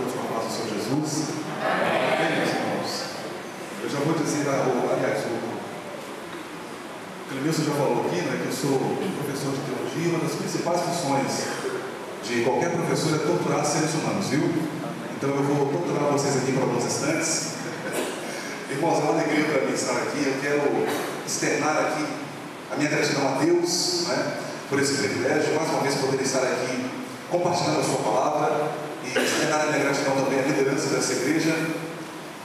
todos com a paz do Senhor Jesus. Amém, meus irmãos. Eu já vou dizer, aliás, o Clemilson já falou aqui, né, que eu sou professor de teologia. Uma das principais funções de qualquer professor é torturar seres humanos, viu? Então eu vou torturar vocês aqui por alguns instantes. Irmãos, é uma alegria para mim estar aqui. Eu quero externar aqui a minha gratidão a Deus, né, por esse privilégio, mais uma vez poder estar aqui compartilhando a sua palavra e externar a minha gratidão também à liderança dessa igreja.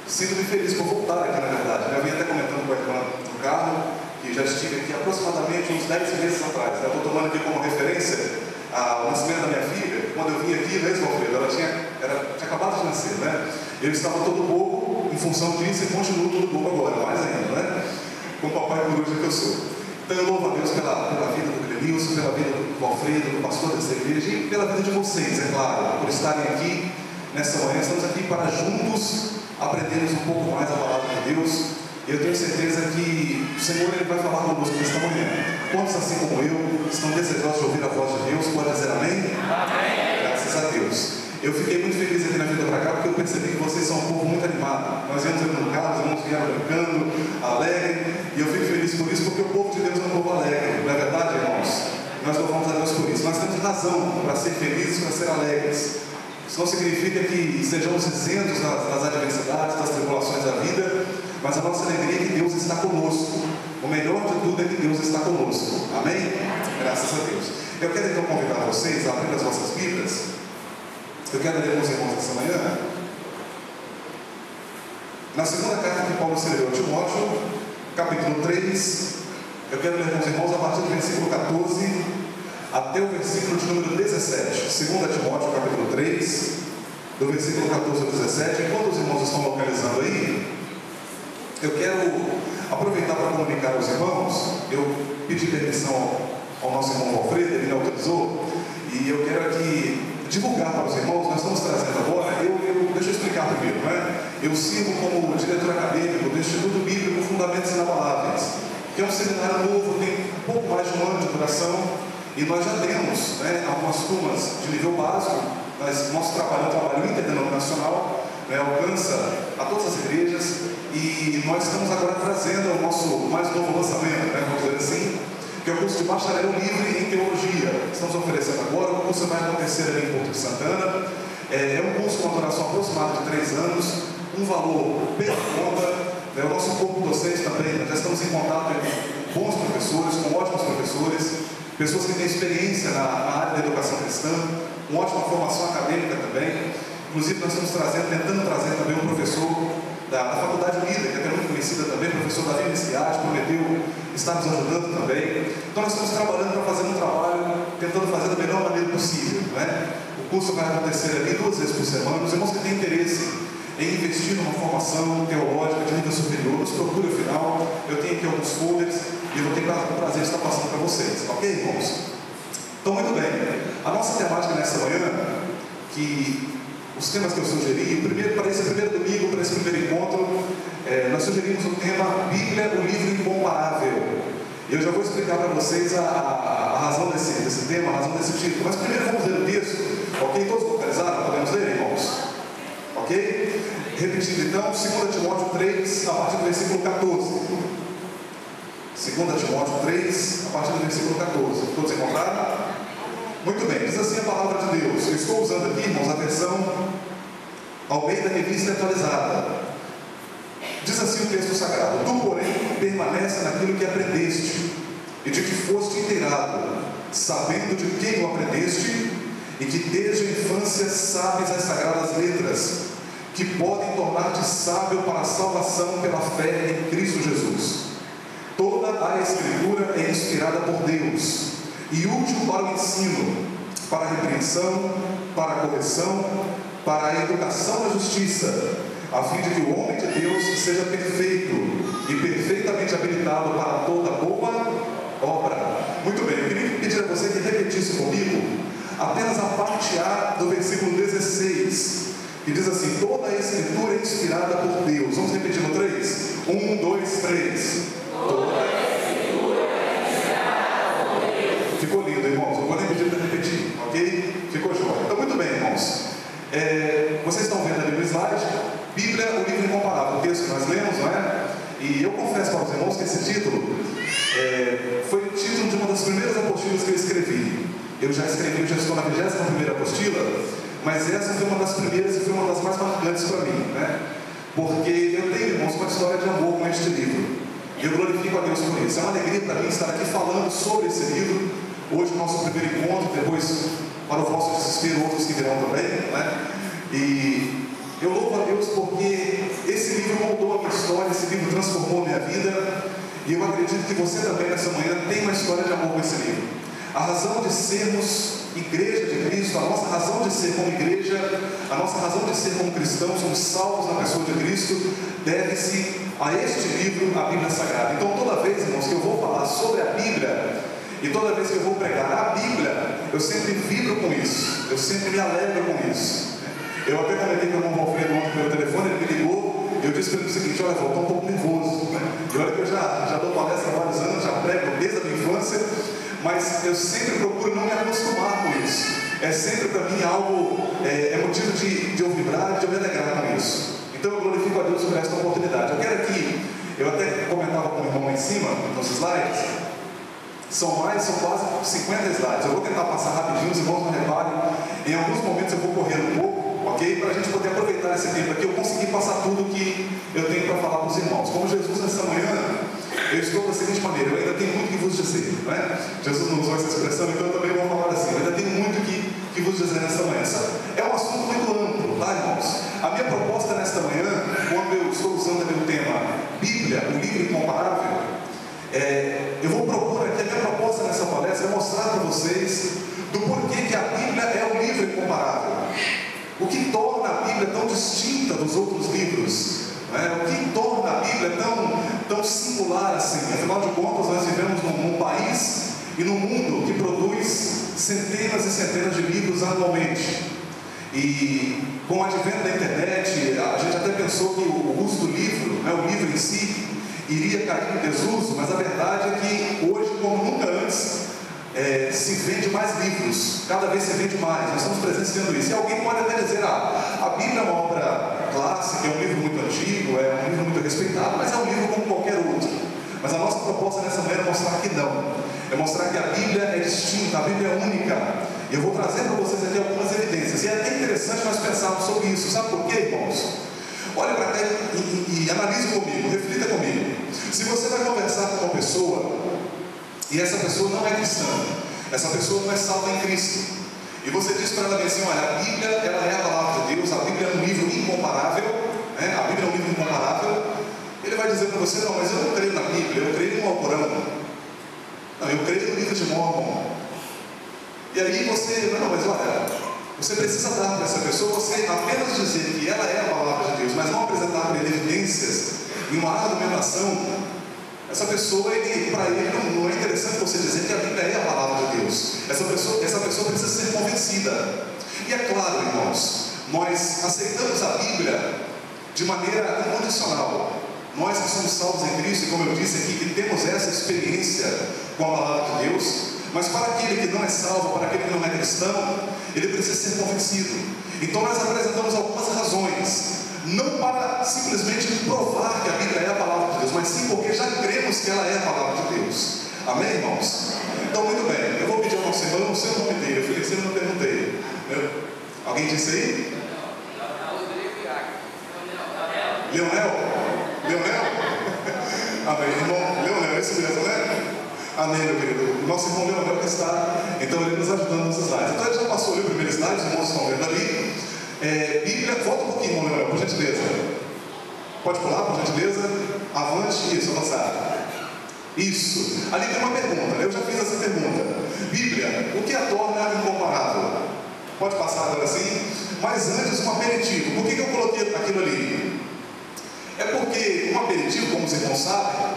Sinto-me feliz por voltar aqui, na verdade. Eu vim até comentando com a irmã no carro que já estive aqui aproximadamente uns 10 meses atrás. Eu estou tomando aqui como referência o nascimento da minha filha. Quando eu vim aqui, mesmo, Alfredo, ela tinha acabado de nascer, né? Eu estava todo bobo em função disso e continuo todo bobo agora, mais ainda, né? Como papai coruja que eu sou. Então eu louvo a Deus pela vida do Clemilson, pela vida do Alfredo, do pastor dessa igreja e pela vida de vocês, é claro, por estarem aqui nessa manhã. Estamos aqui para juntos aprendermos um pouco mais a palavra de Deus. Eu tenho certeza que o Senhor ele vai falar conosco nesta manhã. Quantos, assim como eu, estão desejosos de ouvir a voz de Deus? Pode dizer amém? Amém. Graças a Deus. Eu fiquei muito feliz aqui na vida para cá, porque eu percebi que vocês são um povo muito animado. Nós viemos aqui no carro, os irmãos vieram brincando, alegre, e eu fico feliz por isso, porque o povo de Deus é um povo alegre. Não é verdade, irmãos? Nós louvamos a Deus por isso. Nós temos razão para ser felizes, para ser alegres. Isso não significa que sejamos isentos das adversidades, das tribulações da vida, mas a nossa alegria é que Deus está conosco. O melhor de tudo é que Deus está conosco. Amém? Graças a Deus. Eu quero então convidar vocês a abrir as vossas Bíblias. Eu quero ler com os irmãos essa manhã na segunda carta que Paulo escreveu a Timóteo, capítulo 3. Eu quero ler com os irmãos a partir do versículo 14 até o versículo de número 17. 2 Timóteo, capítulo 3, do versículo 14 ao 17. Enquanto os irmãos estão localizando aí, eu quero aproveitar para comunicar aos irmãos. Eu pedi permissão ao nosso irmão Alfredo, ele me autorizou, e eu quero aqui divulgar para os irmãos. Nós estamos trazendo agora, deixa eu explicar primeiro, né? Eu sirvo como diretor acadêmico do Instituto Bíblico Fundamentos Inabaláveis, que é um seminário novo, tem um pouco mais de um ano de duração, e nós já temos, né, algumas turmas de nível básico. Nosso trabalho é um trabalho interdenominacional, né, alcança a todas as igrejas, e nós estamos agora trazendo o nosso mais novo lançamento, né, vamos dizer assim, que é o curso de bacharel livre em teologia. Estamos oferecendo agora. O curso vai acontecer ali em Porto de Santana. É um curso com uma duração aproximada de 3 anos, um valor bem em conta. O nosso corpo docente também, nós já estamos em contato com bons professores, com ótimos professores, pessoas que têm experiência na área da educação cristã, com ótima formação acadêmica também. Inclusive nós estamos tentando trazer também um professor da Faculdade Unida, que é muito conhecida também, o professor Davi Mesquiade, prometeu estar nos ajudando também. Então nós estamos trabalhando para fazer um trabalho, tentando fazer da melhor maneira possível, né? O curso vai acontecer ali 2 vezes por semana. Os irmãos que têm interesse em investir numa formação teológica de nível superior, nos procure o final. Eu tenho aqui alguns folders e eu vou ter o prazer de estar passando para vocês, ok, irmãos? Então, muito bem. A nossa temática nessa manhã, que os temas que eu sugeri, para esse primeiro domingo, para esse primeiro encontro, nós sugerimos o tema Bíblia, o livro incomparável. Eu já vou explicar para vocês a razão desse tema, a razão desse título. Mas primeiro vamos ler o texto, ok? Todos localizaram? Podemos ler, irmãos? Ok? Repetindo então, 2 Timóteo 3, a partir do versículo 14. 2 Timóteo 3, a partir do versículo 14. Todos encontraram? Muito bem, diz assim a palavra de Deus. Eu estou usando aqui, irmãos, a versão Almeida Revista Atualizada. Diz assim o texto sagrado: Tu, porém, permanece naquilo que aprendeste e de que foste inteirado, sabendo de quem o aprendeste, e que desde a infância sabes as sagradas letras, que podem tornar-te sábio para a salvação pela fé em Cristo Jesus. Toda a Escritura é inspirada por Deus e útil para o ensino, para a repreensão, para a correção, para a educação na justiça, a fim de que o homem de Deus seja perfeito e perfeitamente habilitado para toda boa obra. Muito bem, eu queria pedir a você que repetisse comigo apenas a parte A do versículo 16, que diz assim: toda a Escritura é inspirada por Deus. Vamos repetir no 3? 1, 2, 3. Toda a Escritura é inspirada por Deus. Ficou lindo, irmãos. Eu vou nem pedir para repetir, ok? Ficou jóia. Então, muito bem, irmãos. Vocês estão confesso para os irmãos que esse título foi o título de uma das primeiras apostilas que eu escrevi. Eu já estou na 21ª apostila, mas essa foi uma das primeiras e foi uma das mais marcantes para mim, né? Porque eu tenho, irmãos, uma história de amor com este livro. E eu glorifico a Deus por isso. É uma alegria para mim estar aqui falando sobre esse livro. Hoje, o nosso primeiro encontro, depois, para o vosso desespero, outros que virão também, né? E eu louvo a Deus porque esse livro moldou a minha história, esse livro transformou a minha vida. E eu acredito que você também, nessa manhã, tem uma história de amor com esse livro. A razão de sermos igreja de Cristo, a nossa razão de ser como igreja, a nossa razão de ser como cristãos, somos salvos na pessoa de Cristo, deve-se a este livro, a Bíblia Sagrada. Então, toda vez, irmãos, que eu vou falar sobre a Bíblia, e toda vez que eu vou pregar a Bíblia, eu sempre vibro com isso, eu sempre me alegro com isso. Eu até comentei com o irmão Alfredo ontem pelo telefone, ele me ligou, e eu disse para ele o seguinte: olha, eu estou um pouco nervoso, né? E olha que eu já dou palestra há vários anos, já prego desde a minha infância, mas eu sempre procuro não me acostumar com isso. É sempre para mim algo, é motivo de eu vibrar, de eu me alegrar com isso. Então eu glorifico a Deus por esta oportunidade. Eu quero aqui, eu até comentava com o irmão lá em cima, nos slides, são quase 50 slides. Eu vou tentar passar rapidinho, os irmãos não reparem. Em alguns momentos eu vou correr um pouco, ok? Para a gente poder aproveitar esse tempo aqui, eu consegui passar tudo que eu tenho para falar para os irmãos. Como Jesus nessa manhã, eu estou da seguinte maneira: eu ainda tenho muito que vos dizer, não é? Jesus não usou essa expressão, então eu também vou falar assim: eu ainda tenho muito que vos dizer nesta manhã. É um assunto muito amplo, tá, irmãos? A minha proposta nesta manhã, quando eu estou usando o tema Bíblia, o livro incomparável, eu vou propor aqui, a minha proposta nessa palestra é mostrar para vocês do porquê que a Bíblia é um livro incomparável. O que torna a Bíblia tão distinta dos outros livros? O que torna a Bíblia tão singular assim? Afinal de contas, nós vivemos num país e num mundo que produz centenas e centenas de livros anualmente. E com o advento da internet, a gente até pensou que o uso do livro, o livro em si, iria cair em desuso, mas a verdade é que hoje, como nunca antes, se vende mais livros, cada vez se vende mais, nós estamos presenciando isso. E alguém pode até dizer: a Bíblia é uma obra clássica, é um livro muito antigo, é um livro muito respeitado, mas é um livro como qualquer outro. Mas a nossa proposta nessa manhã é mostrar que não, é mostrar que a Bíblia é distinta, a Bíblia é única. E eu vou trazer para vocês aqui algumas evidências, e é até interessante nós pensarmos sobre isso. Sabe por quê, irmãos? Olha para cá e analise comigo, reflita comigo. Se você vai conversar com uma pessoa e essa pessoa não é cristã, essa pessoa não é salva em Cristo, e você diz para ela assim: olha, a Bíblia, ela é a palavra de Deus, a Bíblia é um livro incomparável, a Bíblia é um livro incomparável. Ele vai dizer para você: não, mas eu não creio na Bíblia, eu creio no Alcorão, não, eu creio no livro de Mórmon. E aí você, não, mas olha, você precisa dar para essa pessoa, você apenas dizer que ela é a palavra de Deus, mas não apresentar para ele evidências em uma argumentação. Essa pessoa, para ele não é interessante você dizer que a Bíblia é a palavra de Deus. Essa pessoa precisa ser convencida. E é claro, irmãos, nós aceitamos a Bíblia de maneira incondicional. Nós que somos salvos em Cristo, e como eu disse aqui, que temos essa experiência com a palavra de Deus. Mas para aquele que não é salvo, para aquele que não é cristão, ele precisa ser convencido. Então nós apresentamos algumas razões, não para simplesmente provar que a Bíblia é a palavra de Deus, mas sim porque já cremos que ela é a palavra de Deus. Amém, irmãos? Então, muito bem, eu vou pedir ao nosso irmão o seu nome dele. Eu falei que você não perguntei. Alguém disse aí? Leonel? Amém, irmão Leonel, é isso mesmo, né? Amém, meu querido. O nosso irmão Leonel que está, então, ele nos ajudando nos slides. Então, ele já passou ali o primeiro slide, os irmãos estão vendo ali. Bíblia, volta um pouquinho, irmão Leonel, por gentileza. Pode pular, por gentileza. Avante, isso, avançar. Isso. Ali tem uma pergunta, eu já fiz essa pergunta. Bíblia, o que a torna incomparável? Pode passar agora sim. Mas antes, um aperitivo. Por que eu coloquei aquilo ali? É porque um aperitivo, como os irmãos sabem,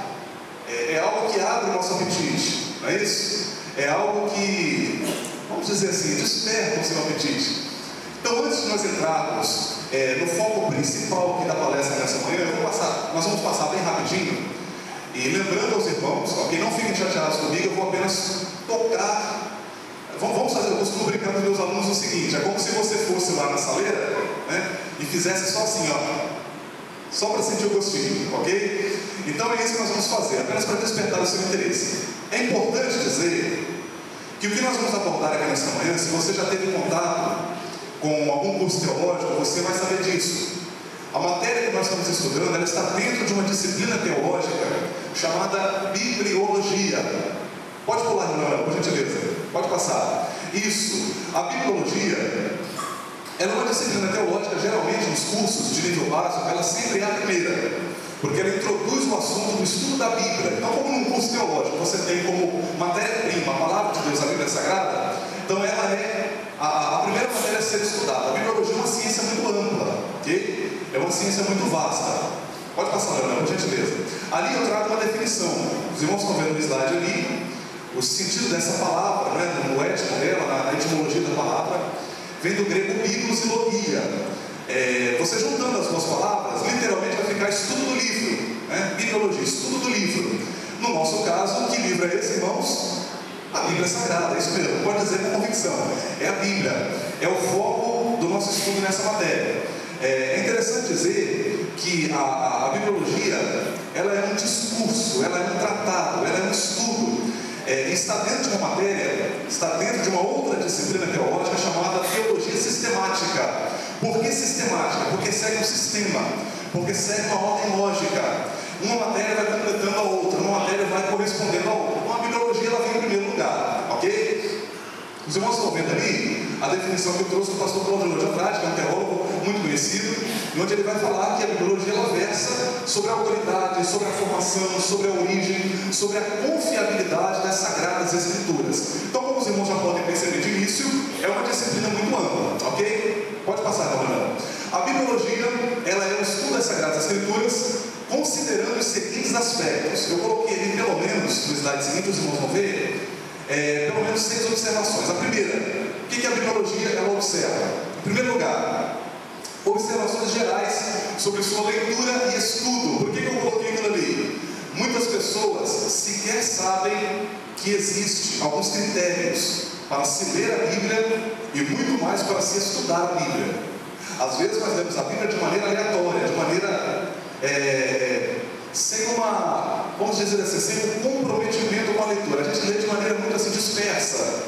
é algo que abre o nosso apetite, não é isso? É algo que, vamos dizer assim, desperta o seu apetite. Então, antes de nós entrarmos no foco principal aqui da palestra nessa manhã, nós vamos passar bem rapidinho. E lembrando aos irmãos, ok, não fiquem chateados comigo, eu vou apenas tocar. Vamos fazer, eu costumo brincar com os meus alunos o seguinte: é como se você fosse lá na saleira, né, e fizesse só assim, ó. Só para sentir o gostinho, ok? Então é isso que nós vamos fazer, apenas para despertar o seu interesse. É importante dizer que o que nós vamos abordar aqui nesta manhã, se você já teve contato com algum curso teológico, você vai saber disso. A matéria que nós estamos estudando, ela está dentro de uma disciplina teológica chamada bibliologia. Pode pular, não, por gentileza. Pode passar. Isso. A bibliologia, ela é uma disciplina teológica, geralmente nos cursos de nível básico, ela sempre é a primeira, porque ela introduz o assunto do estudo da Bíblia. Então, como num curso teológico você tem como matéria-prima a palavra de Deus, a Bíblia Sagrada, então ela é a primeira matéria a ser estudada. A bibliologia é uma ciência muito ampla, ok? É uma ciência muito vasta. Pode passar, Leonel, por gentileza. Ali eu trago uma definição. Os irmãos estão vendo no slide ali o sentido dessa palavra, né, no étimo dela, na etimologia da palavra, vem do grego biblos e logia. Você juntando as duas palavras, literalmente vai ficar estudo do livro, né? Bibliologia, estudo do livro. No nosso caso, que livro é esse, irmãos? A Bíblia Sagrada, é isso mesmo, pode dizer com convicção. É a Bíblia, é o foco do nosso estudo nessa matéria. É interessante dizer que a bibliologia, ela é um discurso, ela é um tratado, ela é um estudo. Está dentro de uma matéria, está dentro de uma outra disciplina teológica chamada teologia sistemática. Por que sistemática? Porque segue um sistema, porque segue uma ordem lógica. Uma matéria vai completando a outra, uma matéria vai correspondendo a outra. Então a bibliologia ela vem em primeiro lugar, ok? Os irmãos estão vendo ali a definição que eu trouxe do pastor Claudio de Andrade, que é um teólogo muito conhecido, onde ele vai falar que a bibliologia ela versa sobre a autoridade, sobre a formação, sobre a origem, sobre a confiabilidade das Sagradas Escrituras. Então, como os irmãos já podem perceber de início, é uma disciplina muito ampla, ok? Pode passar, Fernando. A bibliologia ela é um estudo das Sagradas Escrituras, considerando os seguintes aspectos. Eu coloquei ali pelo menos, no slide seguinte, os irmãos vão ver, pelo menos 6 observações. A primeira, o que a bibliologia ela observa? Em primeiro lugar, observações gerais sobre sua leitura e estudo. Por que eu coloquei aquilo ali? Muitas pessoas sequer sabem que existem alguns critérios para se ler a Bíblia e muito mais para se estudar a Bíblia. Às vezes nós lemos a Bíblia de maneira aleatória, de maneira sem uma, vamos dizer assim, sem um comprometimento com a leitura. A gente lê de maneira muito assim dispersa.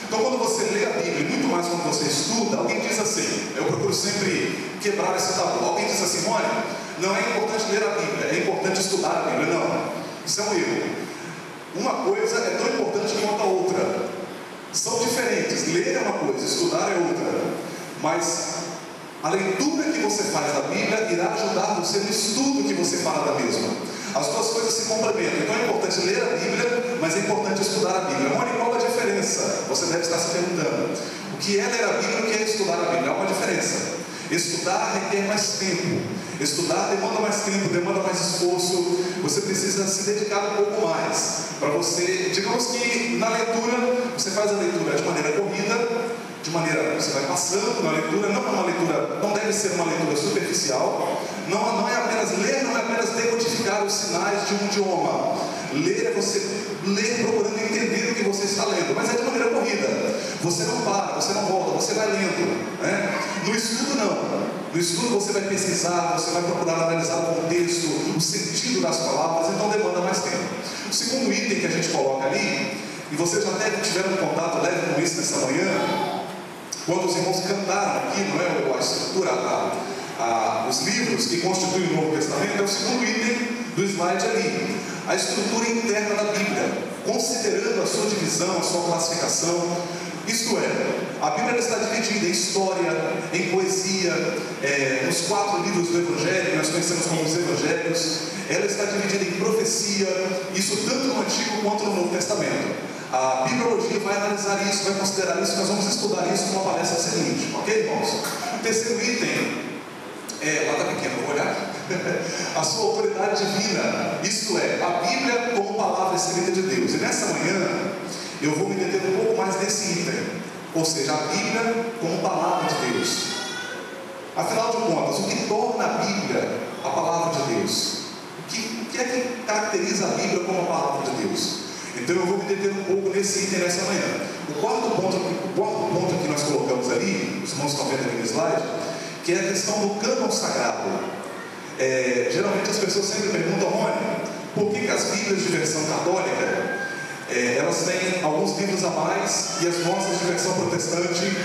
Então, quando você lê a Bíblia, e muito mais quando você estuda, alguém diz assim, eu procuro sempre quebrar esse tabu. Alguém diz assim, olha, não é importante ler a Bíblia, é importante estudar a Bíblia. Não, isso é um erro. Uma coisa é tão importante quanto a outra. São diferentes. Ler é uma coisa, estudar é outra. Mas a leitura que você faz da Bíblia irá ajudar você no estudo que você fala da mesma. As duas coisas se complementam. Então é importante ler a Bíblia, mas é importante estudar a Bíblia. Rony, qual a diferença? Você deve estar se perguntando. O que é ler a Bíblia e o que é estudar a Bíblia? Há uma diferença. Estudar requer mais tempo. Estudar demanda mais tempo, demanda mais esforço. Você precisa se dedicar um pouco mais. Para você, digamos que na leitura, você faz a leitura de maneira corrida, de maneira, você vai passando na leitura, não é uma leitura, não deve ser uma leitura superficial, não é apenas ler, não é apenas decodificar os sinais de um idioma. Ler é você ler procurando entender o que você está lendo, mas é de maneira corrida. Você não para, você não volta, você vai lendo, né? No estudo não. No estudo você vai pesquisar, você vai procurar analisar o contexto, o sentido das palavras, então demanda mais tempo. O segundo item que a gente coloca ali, e vocês já até tiveram um contato leve com isso nessa manhã, quando os irmãos cantaram aqui, não é, a estrutura, os livros que constituem o Novo Testamento, é o segundo item do slide ali. A estrutura interna da Bíblia, considerando a sua divisão, a sua classificação. Isto é, a Bíblia está dividida em história, em poesia, nos 4 livros do Evangelho, que nós conhecemos como os Evangelhos. Ela está dividida em profecia, isso tanto no Antigo quanto no Novo Testamento. A bibliologia vai analisar isso, vai considerar isso, nós vamos estudar isso numa palestra seguinte, ok, irmãos? O terceiro item, lá está pequeno, vou olhar. A sua autoridade divina, isto é, a Bíblia como palavra escrita de Deus. E nessa manhã, eu vou me deter um pouco mais nesse item, ou seja, a Bíblia como palavra de Deus. Afinal de contas, o que torna a Bíblia a palavra de Deus? O que é que caracteriza a Bíblia como a palavra de Deus? Então eu vou me deter um pouco nesse item nessa manhã. O quarto ponto que nós colocamos ali, os irmãos estão vendo ali no slide, que é a questão do cânon sagrado. Geralmente as pessoas sempre perguntam, Rony, por que as Bíblias de versão católica, elas têm alguns livros a mais e as nossas de versão protestante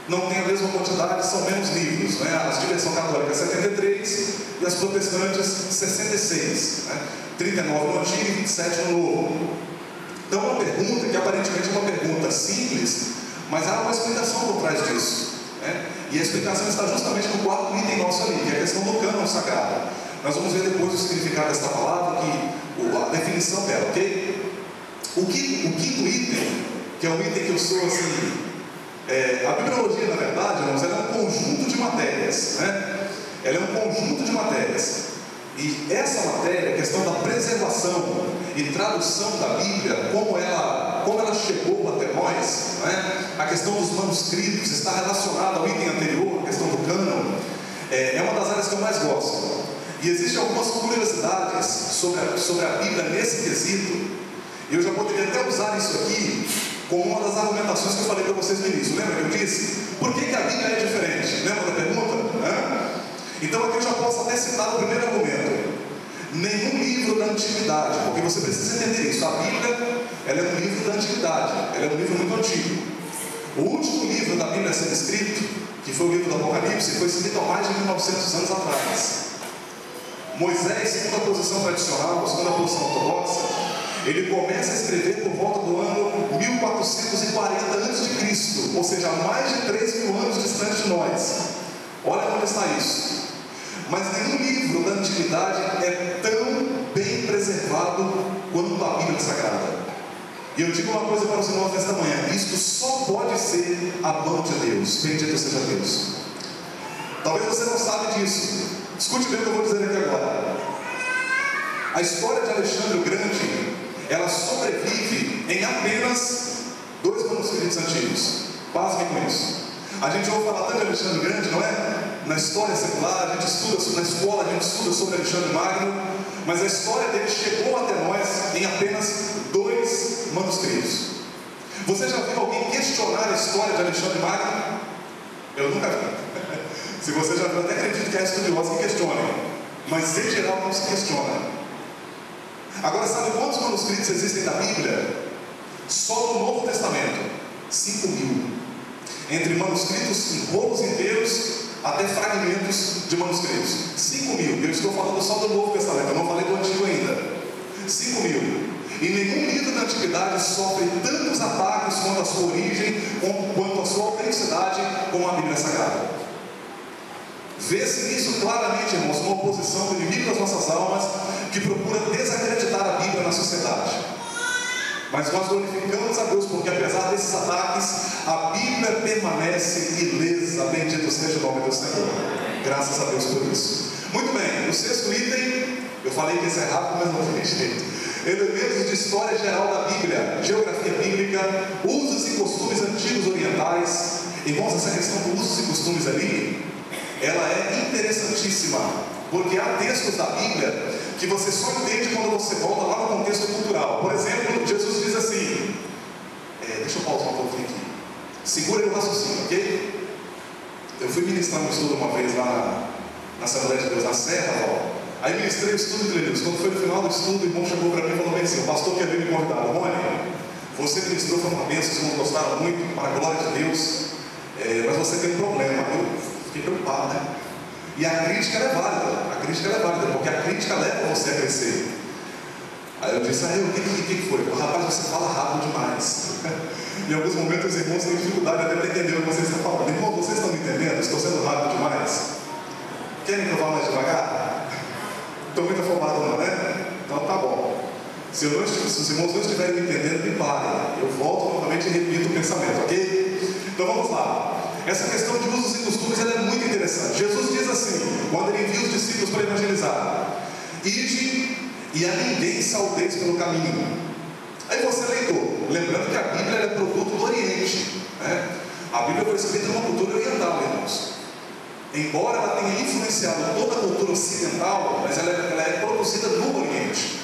não têm a mesma quantidade, são menos livros, né? As de versão católica 73 e as protestantes 66, né? 39 no Antigo e 27 no Novo. Então uma pergunta que aparentemente é uma pergunta simples, mas há uma explicação por trás disso, né? E a explicação está justamente no quarto item nosso ali, que é a questão do cânon sagrado. Nós vamos ver depois o significado desta palavra, a definição dela, ok? O quinto item, que é um item que eu sou assim, a bibliologia, na verdade, irmãos, ela é um conjunto de matérias, né? Ela é um conjunto de matérias. E essa matéria, a questão da preservação e tradução da Bíblia, como ela chegou até nós, né? A questão dos manuscritos está relacionada ao item anterior, a questão do cânon, é uma das áreas que eu mais gosto. E existem algumas curiosidades sobre a Bíblia nesse quesito. E eu já poderia até usar isso aqui como uma das argumentações que eu falei para vocês no início. Lembra que eu disse? Por que a Bíblia é diferente? Lembra da pergunta? Então aqui eu já posso até citar o primeiro argumento. Nenhum livro da antiguidade, porque você precisa entender isso. A Bíblia, ela é um livro da antiguidade, ela é um livro muito antigo. O último livro da Bíblia a ser escrito, que foi o livro do Apocalipse, foi escrito há mais de 1900 anos atrás. Moisés, segundo a posição tradicional, segundo a posição ortodoxa, ele começa a escrever por volta do ano 1440 a.C., ou seja, mais de 3.000 anos distante de nós. Olha onde está isso. Mas nenhum livro da antiguidade é tão bem preservado quanto a Bíblia Sagrada. E eu digo uma coisa para os irmãos nesta manhã: isto só pode ser a mão de Deus. Bendito seja Deus. Talvez você não saiba disso. Escute bem o que eu vou dizer aqui agora. A história de Alexandre o Grande, ela sobrevive em apenas 2 manuscritos antigos. Pasmem com isso. A gente ouve falar tanto de Alexandre o Grande, não é? Na história secular, a gente estuda, na escola a gente estuda sobre Alexandre Magno, mas a história dele chegou até nós em apenas 2 manuscritos. Você já viu alguém questionar a história de Alexandre Magno? Eu nunca vi. Se você já viu, até acredito que é estudioso que questione, mas em geral não se questiona. Agora, sabe quantos manuscritos existem da Bíblia? Só no Novo Testamento, 5.000. Entre manuscritos em rolos inteiros até fragmentos de manuscritos. 5.000. Eu estou falando só do Novo Testamento, eu não falei do Antigo ainda. 5.000. E nenhum livro da Antiguidade sofre tantos ataques quanto a sua origem, quanto a sua autenticidade, como a Bíblia Sagrada. Vê-se nisso claramente, irmãos, uma oposição do inimigo das nossas almas que procura desacreditar a Bíblia na sociedade. Mas nós glorificamos a Deus porque, apesar desses ataques, a Bíblia permanece ilesa. Bendito seja o nome do Senhor. Graças a Deus por isso. Muito bem, o 6º item, eu falei que isso é rápido, mas não tem jeito. Elementos de história geral da Bíblia, geografia bíblica, usos e costumes antigos orientais. Irmãos, essa questão dos usos e costumes ali, ela é interessantíssima, porque há textos da Bíblia que você só entende quando você volta lá no contexto cultural. Por exemplo, Jesus diz assim, deixa eu pausar um pouquinho aqui, segura o raciocínio, ok? Eu fui ministrar um estudo uma vez lá na Assembleia de Deus, na Serra, ó. Aí ministrei o estudo de Deus. Quando foi no final do estudo, o irmão chegou para mim e falou bem assim: o pastor quer vir me convidar. Rony, você ministrou, foi uma bênção, os irmãos gostaram muito, para a glória de Deus, mas você tem um problema. Eu fiquei preocupado, né? E a crítica é válida, porque a crítica leva você a crescer. Aí eu disse: o que foi? Rapaz, você fala rápido demais. Em alguns momentos os irmãos têm dificuldade até para entender o que vocês estão falando. Irmão, vocês estão me entendendo? Estou sendo rápido demais? Querem que eu vá mais devagar? Estou muito afobado, não, né? Então tá bom. Se os irmãos não estiverem me entendendo, me parem. Eu volto novamente e repito o pensamento, ok? Então vamos lá. Essa questão de usos e costumes ela é muito interessante. Jesus diz assim, quando ele envia os discípulos para evangelizar: ide e a ninguém saudeis pelo caminho. Aí você, leitor, lembrando que a Bíblia é produto do Oriente, né? A Bíblia foi escrita numa cultura oriental, irmãos. Embora ela tenha influenciado toda a cultura ocidental, mas ela é produzida no Oriente.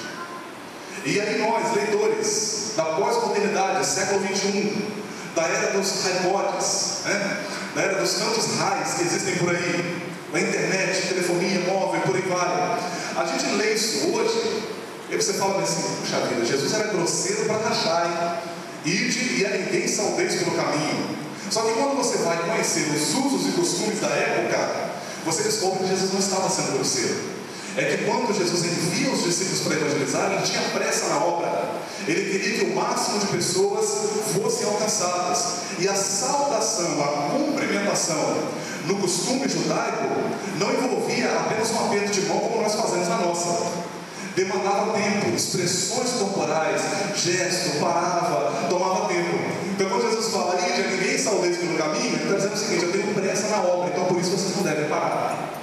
E aí nós, leitores da pós-modernidade, século XXI, da era dos iPods, né? Da era dos tantos raios que existem por aí, na internet, telefonia móvel, por aí vai. A gente lê isso hoje, e você fala assim, puxa vida, Jesus era grosseiro para rachar, hein? Ide e a ninguém saudeis pelo caminho. Só que quando você vai conhecer os usos e costumes da época, você descobre que Jesus não estava sendo grosseiro. É que quando Jesus envia os discípulos para evangelizar, ele tinha pressa na obra. Ele queria que o máximo de pessoas fossem alcançadas. E a saudação, a cumprimentação no costume judaico não envolvia apenas um aperto de mão como nós fazemos na nossa. Demandava tempo, expressões corporais, gesto, parava, tomava tempo. Então quando Jesus fala, ide a ninguém saudeis pelo caminho, ele está dizendo o seguinte, eu tenho pressa na obra, então por isso vocês não devem parar.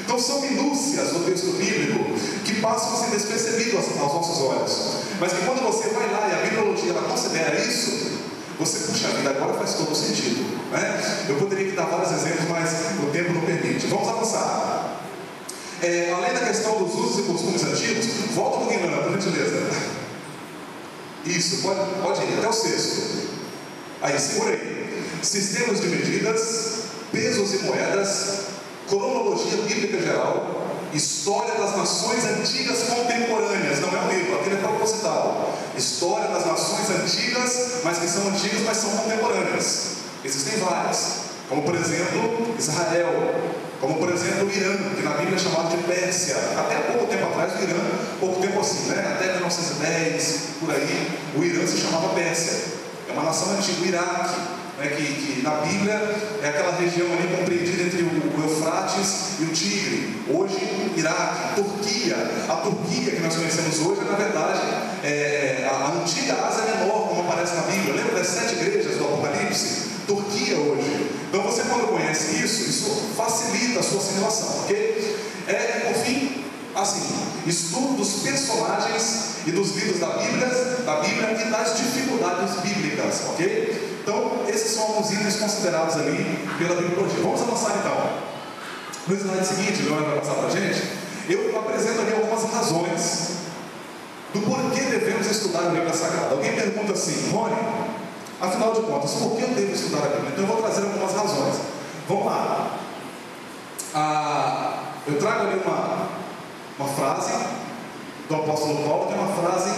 Então são minúcias do texto bíblico que passam a ser despercebidas aos nossos olhos. Mas que quando você vai lá e a bibliologia ela considera isso, você, puxa vida, agora faz todo sentido, né? Eu poderia dar vários exemplos, mas o tempo não permite. Vamos avançar. Além da questão dos usos e costumes antigos, volta um pouquinho, por gentileza. Isso, pode ir até o 6º. Aí, segura aí. Sistemas de medidas, pesos e moedas, cronologia bíblica geral, história das nações antigas contemporâneas, não é um livro, aquele é proposital. História das nações antigas, mas que são antigas, mas são contemporâneas. Existem várias, como por exemplo Israel, como por exemplo o Irã, que na Bíblia é chamado de Pérsia. Até pouco tempo atrás o Irã, pouco tempo assim, né? Até 1910, por aí, o Irã se chamava Pérsia. É uma nação antiga, o Iraque, né? que na Bíblia é aquela região ali compreendida entre o Eufrates e o Tigre. Hoje, Iraque, Turquia. A Turquia que nós conhecemos hoje, na verdade, a antiga Ásia Menor, como aparece na Bíblia. Lembra das 7 igrejas do Apocalipse? Turquia hoje. Então você, quando conhece isso facilita a sua assimilação, ok? Por fim, assim, estudo dos personagens e dos livros da Bíblia e das dificuldades bíblicas, ok? Então, esses são alguns itens considerados ali pela bibliologia. Vamos avançar então. No slide seguinte, o Leonardo vai passar para a gente, eu apresento ali algumas razões do porquê devemos estudar a Bíblia Sagrada. Alguém pergunta assim, Rony, afinal de contas, por que eu devo estudar a Bíblia? Então eu vou trazer algumas razões. Vamos lá. Eu trago ali uma frase do apóstolo Paulo, que é uma frase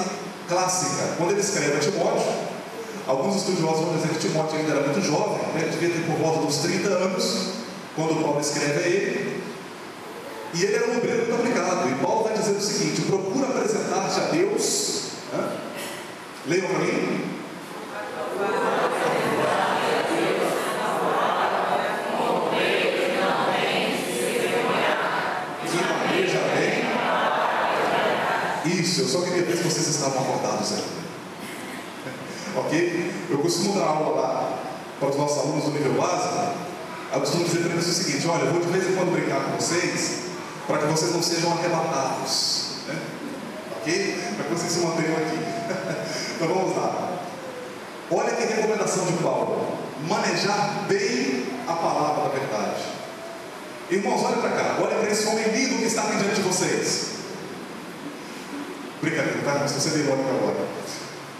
clássica. Quando ele escreve a Timóteo, alguns estudiosos vão dizer que Timóteo ainda era muito jovem, né? Ele devia ter por volta dos 30 anos, quando Paulo escreve a ele. E ele era um obreiro muito aplicado. E Paulo vai dizer o seguinte: procura apresentar-te a Deus. Leiam para mim. Isso, eu só queria ver se vocês estavam acordados aí. Ok? Eu costumo dar aula lá para os nossos alunos do nível básico. Eu costumo dizer para eles o seguinte: olha, eu vou de vez em quando brincar com vocês, para que vocês não sejam arrebatados, né? Ok? Para que vocês se mantenham aqui. Então vamos lá. Olha que recomendação de Paulo: manejar bem a palavra da verdade. Irmãos, olha para cá, olha para esse homem lindo que está aqui diante de vocês. Brincadeira, tá? Mas você é irônico agora.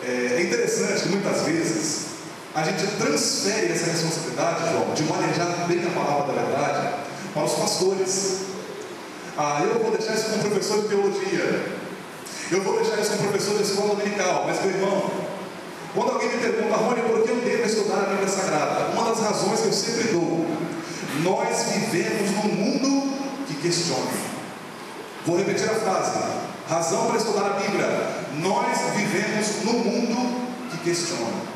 É interessante que muitas vezes a gente transfere essa responsabilidade, João, de manejar bem a palavra da verdade para os pastores. Eu vou deixar isso com um professor de teologia, eu vou deixar isso com um professor de escola dominical. Mas meu irmão, quando alguém me pergunta, Rony, por que eu devo estudar a Bíblia Sagrada? Uma das razões que eu sempre dou: nós vivemos num mundo que questiona. Vou repetir a frase: razão para estudar a Bíblia: nós vivemos num mundo que questiona.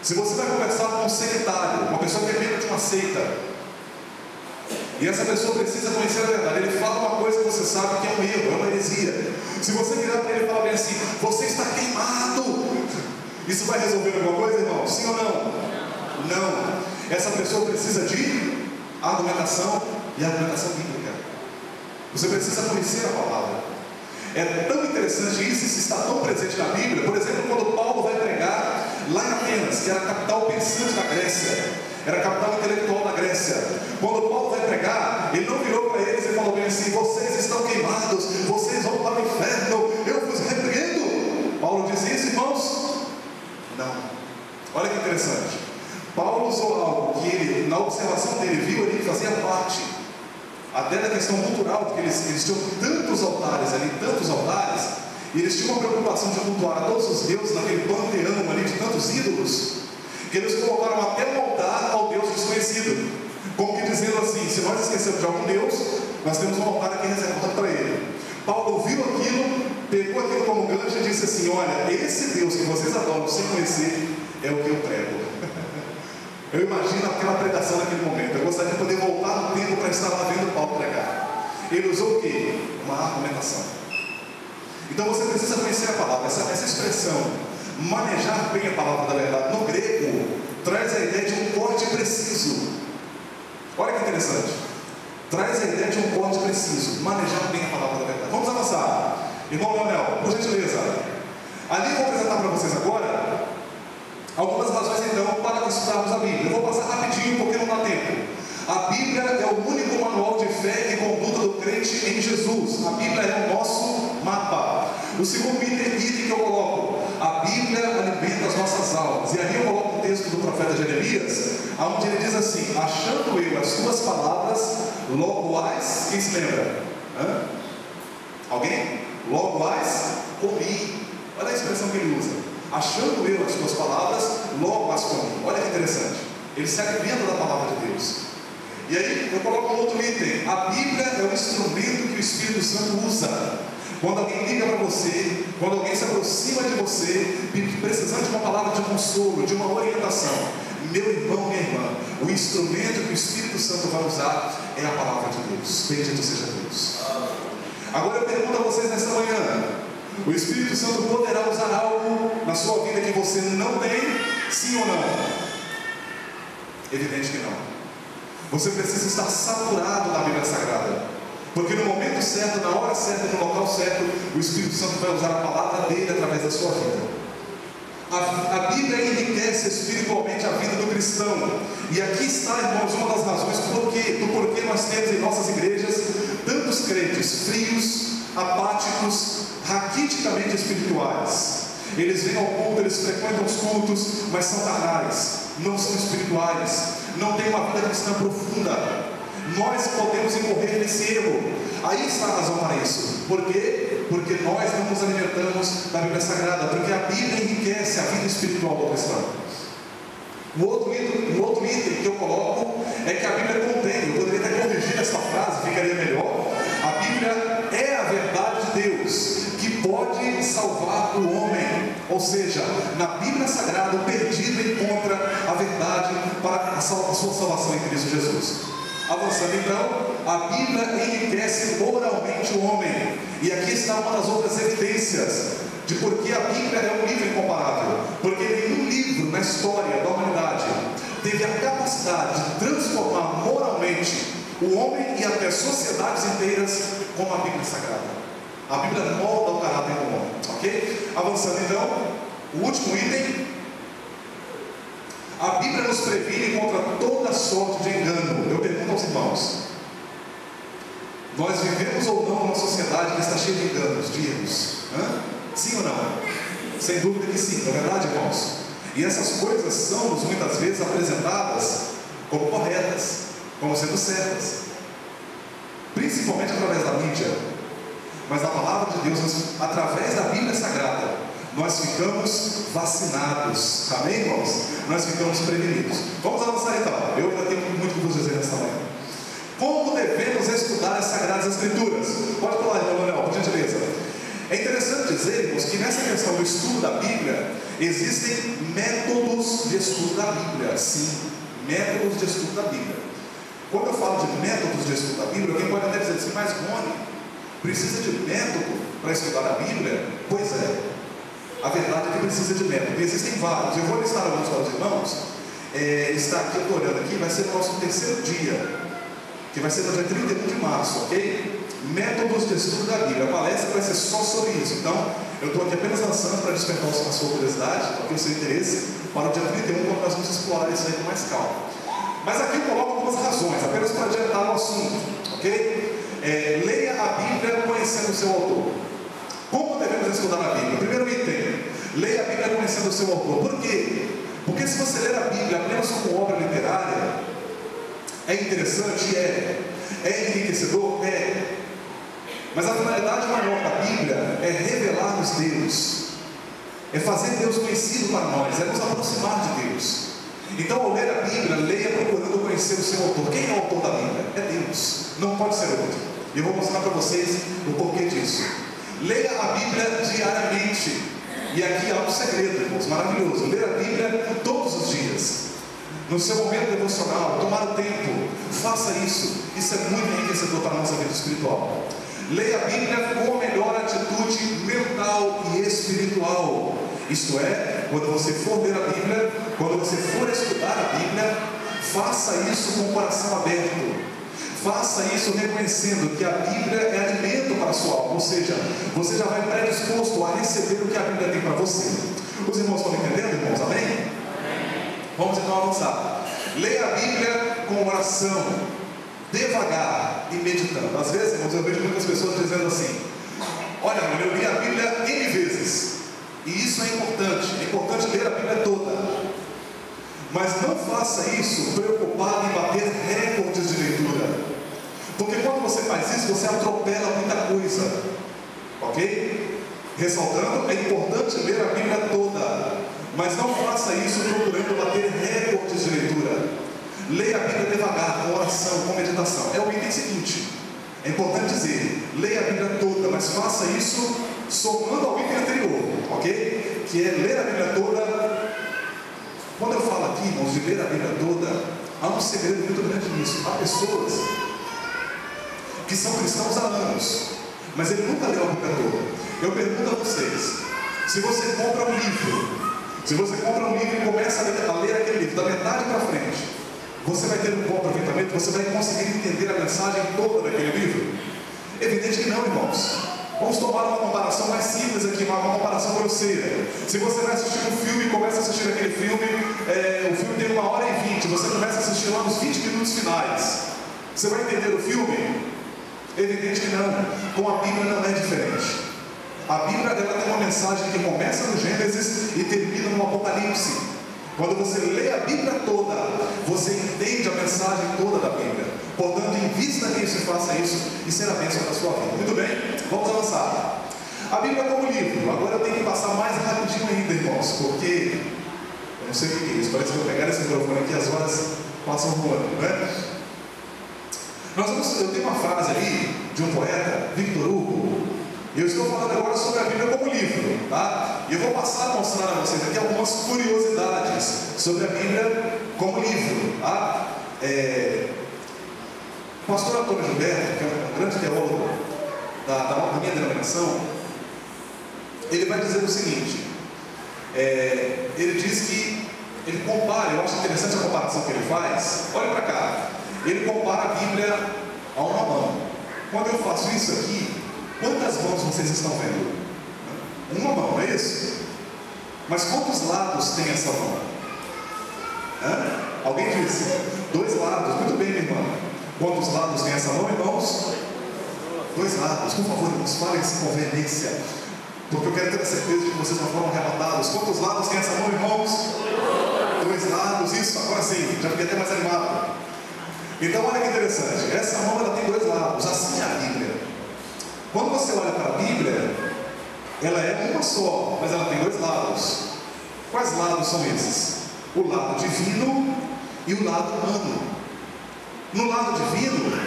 Se você vai conversar com um sectário, uma pessoa que é membro de uma seita, e essa pessoa precisa conhecer a verdade, ele fala uma coisa que você sabe que é um erro, é uma heresia. Se você virar para ele e falar bem assim: você está queimado, isso vai resolver alguma coisa, irmão? Sim ou não? Não. Essa pessoa precisa de argumentação, e argumentação bíblica. Você precisa conhecer a palavra. É tão interessante isso, isso está tão presente na Bíblia. Por exemplo, quando Paulo vai pregar lá em Atenas, que era a capital pensante da Grécia, era a capital intelectual da Grécia. Quando Paulo vai pregar, ele não virou para eles e falou bem assim: vocês estão queimados, vocês vão para o inferno, eu vos repreendo. Paulo diz isso, irmãos? Não. Olha que interessante. Paulo usou algo que ele, na observação dele, viu ali que fazia parte até da questão cultural, porque eles tinham tantos altares ali, e eles tinham uma preocupação de cultuar a todos os deuses naquele panteão ali de tantos ídolos, que eles colocaram até um altar ao Deus desconhecido, como que dizendo assim: se nós esquecemos de algum Deus, nós temos um altar aqui reservado para ele. Paulo ouviu aquilo, pegou aquilo como gancho e disse assim: olha, esse Deus que vocês adoram sem conhecer é o que eu prego. Eu imagino aquela pregação naquele momento. Eu gostaria de poder voltar no tempo para estar lá vendo Paulo pregar. Ele usou o quê? Uma argumentação. Então você precisa conhecer a palavra, essa expressão, manejar bem a palavra da verdade. No grego, traz a ideia de um corte preciso. Olha que interessante. Traz a ideia de um corte preciso, manejar bem a palavra da verdade. Vamos avançar. Irmão Leonel, por gentileza. Ali eu vou apresentar para vocês agora algumas razões então para estudarmos a Bíblia. Eu vou passar rapidinho porque não dá tempo. A Bíblia é o único manual de fé e conduta do crente em Jesus. A Bíblia é o nosso mapa. O segundo item que eu coloco: a Bíblia alimenta as nossas almas. E ali eu coloco um texto do profeta Jeremias, onde ele diz assim: achando eu as tuas palavras, logo as... Quem se lembra? Alguém? Logo as comi. Olha a expressão que ele usa: achando eu as tuas palavras, logo as comi. Olha que interessante. Ele se alimenta da palavra de Deus. E aí eu coloco um outro item: a Bíblia é o instrumento que o Espírito Santo usa. Quando alguém liga para você, quando alguém se aproxima de você, precisando de uma palavra de consolo, de uma orientação, meu irmão, minha irmã, o instrumento que o Espírito Santo vai usar é a palavra de Deus. Bendito seja Deus. Agora eu pergunto a vocês nesta manhã: o Espírito Santo poderá usar algo na sua vida que você não tem? Sim ou não? Evidente que não. Você precisa estar saturado da Bíblia Sagrada, porque no momento certo, na hora certa, no local certo, o Espírito Santo vai usar a palavra dele através da sua vida. A Bíblia enriquece espiritualmente a vida do cristão. E aqui está, irmãos, uma das razões do porquê nós temos em nossas igrejas tantos crentes frios, apáticos, raquiticamente espirituais. Eles vêm ao culto, eles frequentam os cultos, mas são carnais, não são espirituais, não têm uma vida cristã profunda. Nós podemos incorrer nesse erro. Aí está a razão para isso. Por quê? Porque nós não nos alimentamos da Bíblia Sagrada, porque a Bíblia enriquece a vida espiritual do cristão. O outro item que eu coloco é que a Bíblia contém, eu poderia até corrigir essa frase, ficaria melhor: a Bíblia é a verdade de Deus, que pode salvar o homem. Ou seja, na Bíblia Sagrada o perdido encontra a verdade para a sua salvação em Cristo Jesus. Avançando então, a Bíblia enriquece moralmente o homem. E aqui está uma das outras evidências de por que a Bíblia é um livro incomparável. Porque nenhum livro na história da humanidade teve a capacidade de transformar moralmente o homem e até sociedades inteiras como a Bíblia Sagrada. A Bíblia molda o caráter do homem, ok? Avançando então, o último item: a Bíblia nos previne contra toda sorte de engano. Eu pergunto aos irmãos: nós vivemos ou não numa sociedade que está cheia de enganos, de erros? Sim ou não? Sem dúvida que sim, não é verdade, irmãos? E essas coisas são muitas vezes apresentadas como corretas, como sendo certas, principalmente através da mídia. Mas a palavra de Deus, através da Bíblia Sagrada, nós ficamos vacinados. Amém, irmãos? Nós ficamos prevenidos. Vamos avançar então. Eu ainda tenho muito que vos dizer nesta manhã. Como devemos estudar as Sagradas Escrituras? Pode falar, irmão Manuel, por gentileza. É interessante dizer, irmãos, que nessa questão do estudo da Bíblia, existem métodos de estudo da Bíblia. Sim, métodos de estudo da Bíblia. Quando eu falo de métodos de estudo da Bíblia, alguém pode até dizer assim: mas Rony, precisa de método para estudar a Bíblia? Pois é, a verdade é que precisa de método, e existem vários. Eu vou listar alguns para os irmãos. Está aqui, eu estou olhando aqui, vai ser o nosso terceiro dia, que vai ser no dia 31 de março, ok? Métodos de estudo da Bíblia. A palestra vai ser só sobre isso. Então, eu estou aqui apenas lançando para despertar a sua curiosidade, porque o seu interesse, para o dia 31, quando nós vamos explorar isso aí com mais calma. Mas aqui eu coloco algumas razões, apenas para adiantar o assunto, ok? Leia a Bíblia conhecendo o seu autor. Como devemos estudar a Bíblia? Primeiro item: leia a Bíblia conhecendo o seu autor. Por quê? Porque se você ler a Bíblia apenas como obra literária, é interessante, É enriquecedor? É. Mas a finalidade maior da Bíblia é revelar-nos Deus, é fazer Deus conhecido para nós, é nos aproximar de Deus. Então, ao ler a Bíblia, leia procurando conhecer o seu autor. Quem é o autor da Bíblia? É Deus, não pode ser outro. E eu vou mostrar para vocês o porquê disso. Leia a Bíblia diariamente. E aqui há um segredo, irmãos, maravilhoso. Ler a Bíblia todos os dias. No seu momento devocional, tomar o tempo, faça isso. Isso é muito enriquecedor para a nossa vida espiritual. Leia a Bíblia com a melhor atitude mental e espiritual. Isto é, quando você for ler a Bíblia, quando você for estudar a Bíblia, faça isso com o coração aberto. Faça isso reconhecendo que a Bíblia é alimento para a sua alma. Ou seja, você já vai predisposto a receber o que a Bíblia tem para você. Os irmãos estão entendendo, irmãos? Amém? Vamos então avançar. Leia a Bíblia com oração, devagar e meditando. Às vezes, irmãos, eu vejo muitas pessoas dizendo assim: olha, eu li a Bíblia N vezes. E isso é importante ler a Bíblia toda. Mas não faça isso preocupado em bater recordes de leitura. Porque quando você faz isso, você atropela muita coisa. Ok? Ressaltando, é importante ler a Bíblia toda. Mas não faça isso procurando bater recordes de leitura. Leia a Bíblia devagar, com oração, com meditação. É o item seguinte. É importante dizer, leia a Bíblia toda, mas faça isso somando ao item anterior, ok? Que é ler a Bíblia toda. Quando eu falo aqui, irmãos, de ler a Bíblia toda, há um segredo muito grande nisso. Há pessoas que são cristãos há anos, mas ele nunca leu a Bíblia toda. Eu pergunto a vocês, se você compra um livro e começa a ler aquele livro, da metade para frente, você vai ter um bom aproveitamento? Você vai conseguir entender a mensagem toda daquele livro? Evidente que não, irmãos. Vamos tomar uma comparação mais simples aqui, uma comparação grosseira. Se você vai assistir um filme e começa a assistir aquele filme, o filme tem 1h20, você começa a assistir lá nos 20 minutos finais. Você vai entender o filme? Evidente que não. Com a Bíblia não é diferente. A Bíblia ela tem uma mensagem que começa no Gênesis e termina no Apocalipse. Quando você lê a Bíblia toda, você entende a mensagem toda da Bíblia. Portanto, invista nisso e faça isso e será bênção para a sua vida. Muito bem? Vamos avançar. A Bíblia como livro. Agora eu tenho que passar mais rapidinho ainda, irmãos, porque eu não sei o que é isso. Parece que eu pegar esse microfone aqui, as horas passam voando, né? Eu tenho uma frase ali de um poeta, Victor Hugo. Eu estou falando agora sobre a Bíblia como livro, tá? E eu vou passar a mostrar a vocês aqui algumas curiosidades sobre a Bíblia como livro, tá? O pastor Antônio Gilberto, que é um grande teólogo da minha denominação, ele vai dizer o seguinte, ele diz que, ele compara, eu acho interessante a comparação que ele faz. Olha para cá, ele compara a Bíblia a uma mão. Quando eu faço isso aqui, quantas mãos vocês estão vendo? Uma mão, não é isso? Mas quantos lados tem essa mão? Alguém disse? 2 lados. Muito bem, minha irmã. Quantos lados tem essa mão, irmãos? 2 lados. Por favor, irmãos, falem com veemência, porque eu quero ter a certeza de que vocês não foram arrebatados. Quantos lados tem essa mão, irmãos? 2 lados. Isso, agora sim, já fiquei até mais animado. Então, olha que interessante. Essa mão ela tem 2 lados. Assim é a Bíblia. Quando você olha para a Bíblia, ela é uma só, mas ela tem 2 lados. Quais lados são esses? O lado divino e o lado humano. No lado divino,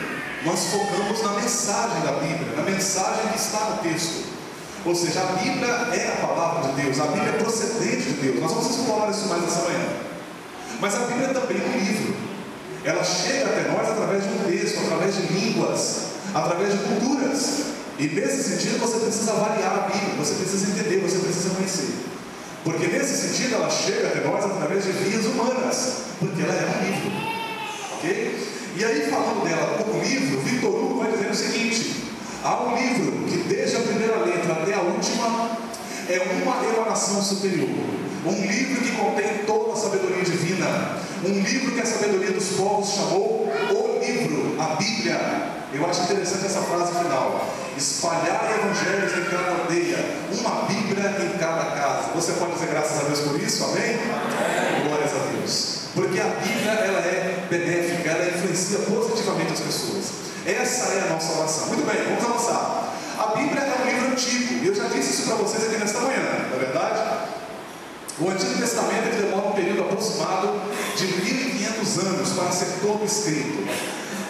nós focamos na mensagem da Bíblia, na mensagem que está no texto. Ou seja, a Bíblia é a palavra de Deus, a Bíblia é procedente de Deus. Nós vamos explorar isso mais nessa manhã. Mas a Bíblia também é um livro. Ela chega até nós através de um texto, através de línguas, através de culturas. E nesse sentido você precisa avaliar a Bíblia, você precisa entender, você precisa conhecer. Porque nesse sentido ela chega até nós através de vias humanas, porque ela é um livro. Ok? E aí, falando dela como livro, Victor Hugo vai dizer o seguinte: há um livro que desde a primeira letra até a última é uma emanação superior. Um livro que contém toda a sabedoria divina. Um livro que a sabedoria dos povos chamou o livro, a Bíblia. Eu acho interessante essa frase final: espalhar evangelhos em cada aldeia, uma Bíblia em cada casa. Você pode dizer graças a Deus por isso? Amém? Glórias a Deus. Porque a Bíblia ela é benéfica, ela influencia positivamente as pessoas. Essa é a nossa oração. Muito bem, vamos avançar. A Bíblia é um livro antigo, e eu já disse isso para vocês aqui nesta manhã, não é verdade? O Antigo Testamento ele demora um período aproximado de 1500 anos para ser todo escrito.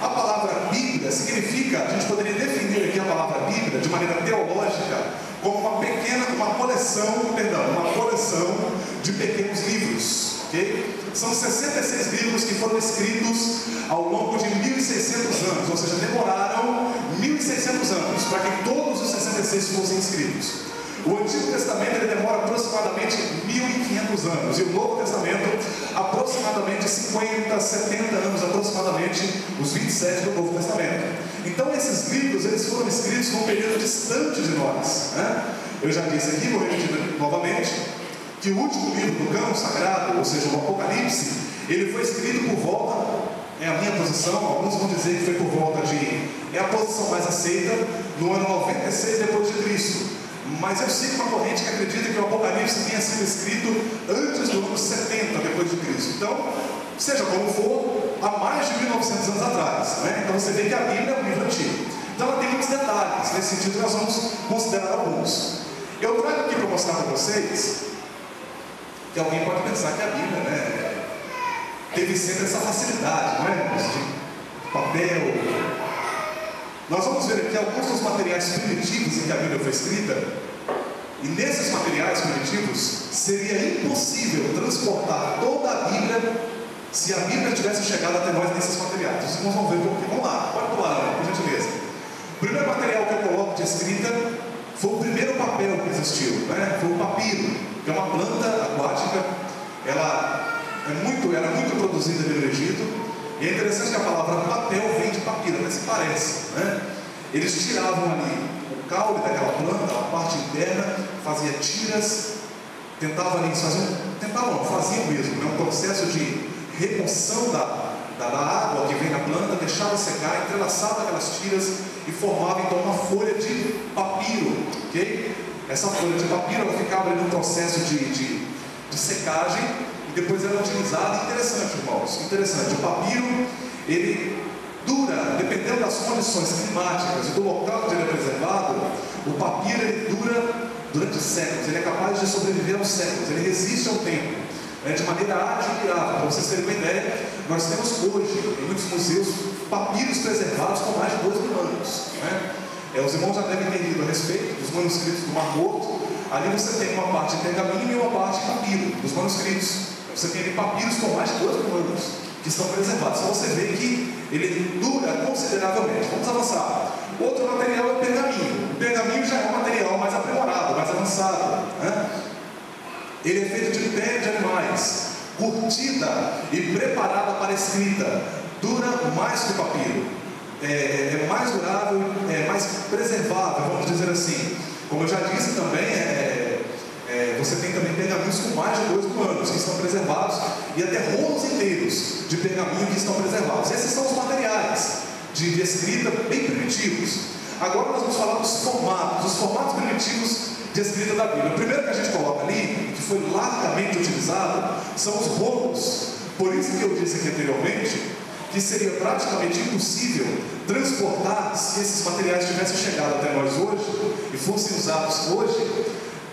A palavra Bíblia significa, a gente poderia definir aqui a palavra Bíblia de maneira teológica como uma coleção de pequenos livros, ok? São 66 livros que foram escritos ao longo de 1600 anos, ou seja, demoraram 1600 anos para que todos os 66 fossem escritos. O Antigo Testamento ele demora aproximadamente 1500 anos e o Novo Testamento aproximadamente 50, 70 anos, aproximadamente os 27 do Novo Testamento. Então esses livros eles foram escritos num período distante de nós, né? Eu já disse aqui, vou repetir novamente, que o último livro do cânon sagrado, ou seja, o Apocalipse, ele foi escrito por volta, é a minha posição, alguns vão dizer que foi por volta de, é a posição mais aceita, no ano 96 depois de Cristo. Mas eu sigo uma corrente que acredita que o Apocalipse tenha sido escrito antes do ano 70 depois de Cristo. Então, seja como for, há mais de 1900 anos atrás, né? Então você vê que a Bíblia é um livro antigo. Então ela tem muitos detalhes, nesse sentido nós vamos considerar alguns. Eu trago aqui para mostrar para vocês que alguém pode pensar que a Bíblia, né, teve sempre essa facilidade, não é? De papel. Nós vamos ver aqui alguns dos materiais primitivos em que a Bíblia foi escrita, e nesses materiais primitivos seria impossível transportar toda a Bíblia se a Bíblia tivesse chegado até nós nesses materiais. Os irmãos vão ver por quê. Vamos lá, pode pular, por gentileza. O primeiro material que eu coloco de escrita foi o primeiro papel que existiu, né? Foi o papiro, que é uma planta aquática. Ela era muito produzida no Egito. E é interessante que a palavra papel vem de papiro, até se parece, né? Eles tiravam ali o caule daquela planta, a parte interna, fazia tiras, faziam mesmo, né? Um processo de remoção da água que vem na planta, deixava secar, entrelaçava aquelas tiras e formava então uma folha de papiro, ok? Essa folha de papiro ela ficava ali no processo de secagem. E depois era utilizado. Interessante, irmãos, interessante. O papiro, ele dura, dependendo das condições climáticas e do local onde ele é preservado, o papiro ele dura durante séculos, ele é capaz de sobreviver aos séculos, ele resiste ao tempo, né, de maneira admirável. Para vocês terem uma ideia, nós temos hoje, em muitos museus, papiros preservados com mais de 2.000 anos, né? Os irmãos já devem ter lido a respeito dos manuscritos do Mar Morto. Ali você tem uma parte de pergaminho e uma parte de papiro, dos manuscritos. Você tem ali papiros com mais de 2.000 anos que estão preservados. Então você vê que ele dura consideravelmente. Vamos avançar. Outro material é o pergaminho. O pergaminho já é um material mais aprimorado, mais avançado, né? Ele é feito de pele de animais, curtida e preparada para escrita. Dura mais que o papiro. É mais durável, é mais preservável, vamos dizer assim. Como eu já disse também, você tem também pergaminhos com mais de 2.000 anos que estão preservados e até rolos inteiros de pergaminho que estão preservados. Esses são os materiais de escrita bem primitivos. Agora nós vamos falar dos formatos, os formatos primitivos de escrita da Bíblia. O primeiro que a gente coloca ali, que foi largamente utilizado, são os rolos. Por isso que eu disse aqui anteriormente que seria praticamente impossível transportar se esses materiais tivessem chegado até nós hoje e fossem usados hoje.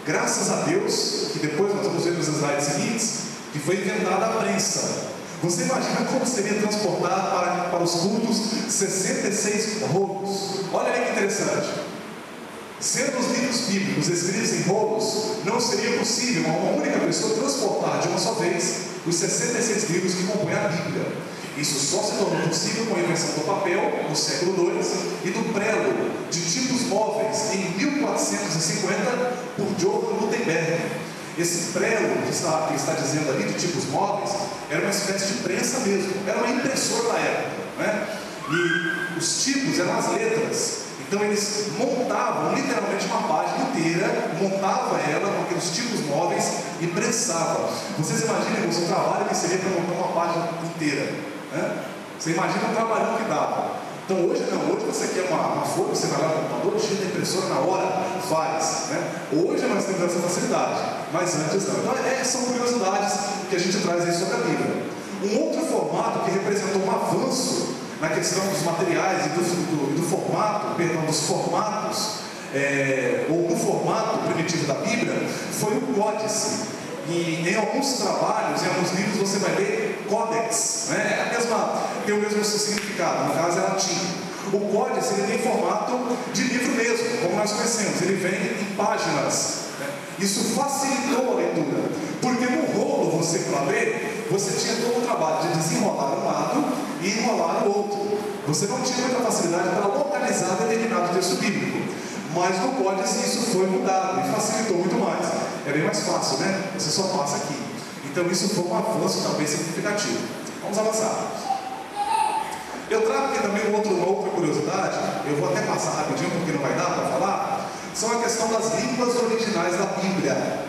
Graças a Deus, que depois nós vamos ver nos slides seguintes, que foi inventada a prensa. Você imagina como seria transportar para os cultos 66 rolos? Olha aí que interessante. Sendo os livros bíblicos escritos em rolos, não seria possível uma única pessoa transportar de uma só vez os 66 livros que compõem a Bíblia. Isso só se tornou possível com a invenção do papel, no século II, e do prelo, de tipos móveis, em 1450, por Johann Gutenberg. Esse prelo que está dizendo ali, de tipos móveis, era uma espécie de prensa mesmo, era uma impressora da época, né? E os tipos eram as letras. Então eles montavam literalmente uma página inteira, montavam ela com aqueles tipos móveis e prensavam. Vocês imaginem o trabalho que seria para montar uma página inteira, né? Você imagina o trabalhão que dava. Então hoje não, hoje você quer uma folha, você vai lá no computador, tira a impressora na hora, faz, né? Hoje nós temos essa facilidade, mas antes não. Então são curiosidades que a gente traz aí sobre a Bíblia. Um outro formato que representou um avanço na questão dos materiais e do formato, perdão, dos formatos, ou do formato primitivo da Bíblia, foi o códice. E em alguns trabalhos, em alguns livros, você vai ler códex, né? Tem o mesmo significado, no caso é latim. O códice ele tem formato de livro mesmo, como nós conhecemos, ele vem em páginas, né? Isso facilitou a leitura, porque no rolo, você para ler, você tinha todo o trabalho de desenrolar um lado e enrolar o outro. Você não tinha muita facilidade para localizar determinado texto bíblico. Mas no códice isso foi mudado e facilitou muito mais. É bem mais fácil, né? Você só passa aqui. Então isso foi um avanço também significativo. Vamos avançar. Eu trago aqui também uma outra curiosidade. Eu vou até passar rapidinho porque não vai dar para falar. São a questão das línguas originais da Bíblia.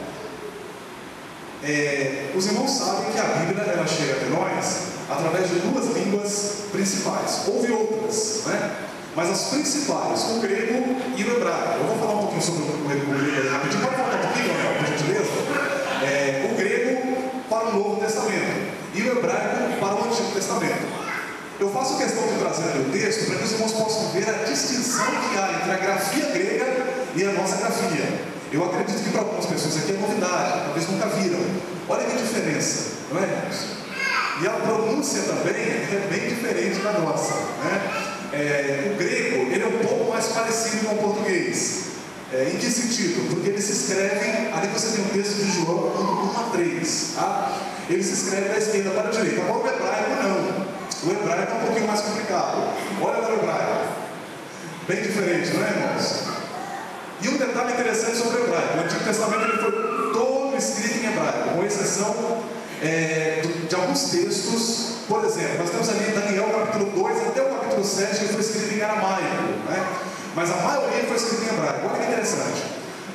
Os irmãos sabem que a Bíblia ela chega até nós através de duas línguas principais. Houve outras, né? Mas as principais, o grego e o hebraico. Eu vou falar um pouquinho sobre o grego rapidinho. Pode falar um pouquinho, Leonel, por gentileza? O grego para o Novo Testamento e o hebraico para o Antigo Testamento. Eu faço questão de trazer aqui o texto para que os irmãos possam ver a distinção que há entre a grafia grega e a nossa grafia. Eu acredito que para algumas pessoas aqui é novidade, talvez nunca viram. Olha que diferença, não é, irmãos? E a pronúncia também é bem diferente da nossa, né? O grego, ele é um pouco mais parecido com o português. Em que sentido? Porque ele se escreve, ali você tem um texto de João 1:3, tá? Ele se escreve da esquerda para a direita. Agora o hebraico não. O hebraico é um pouquinho mais complicado. Olha para o hebraico. Bem diferente, não é, irmãos? E um detalhe interessante sobre o hebraico. O Antigo Testamento ele foi todo escrito em hebraico, com exceção de alguns textos. Por exemplo, nós temos ali Daniel capítulo 2 até o capítulo 7 que foi escrito em aramaico, né? Mas a maioria foi escrita em hebraico. Olha que interessante.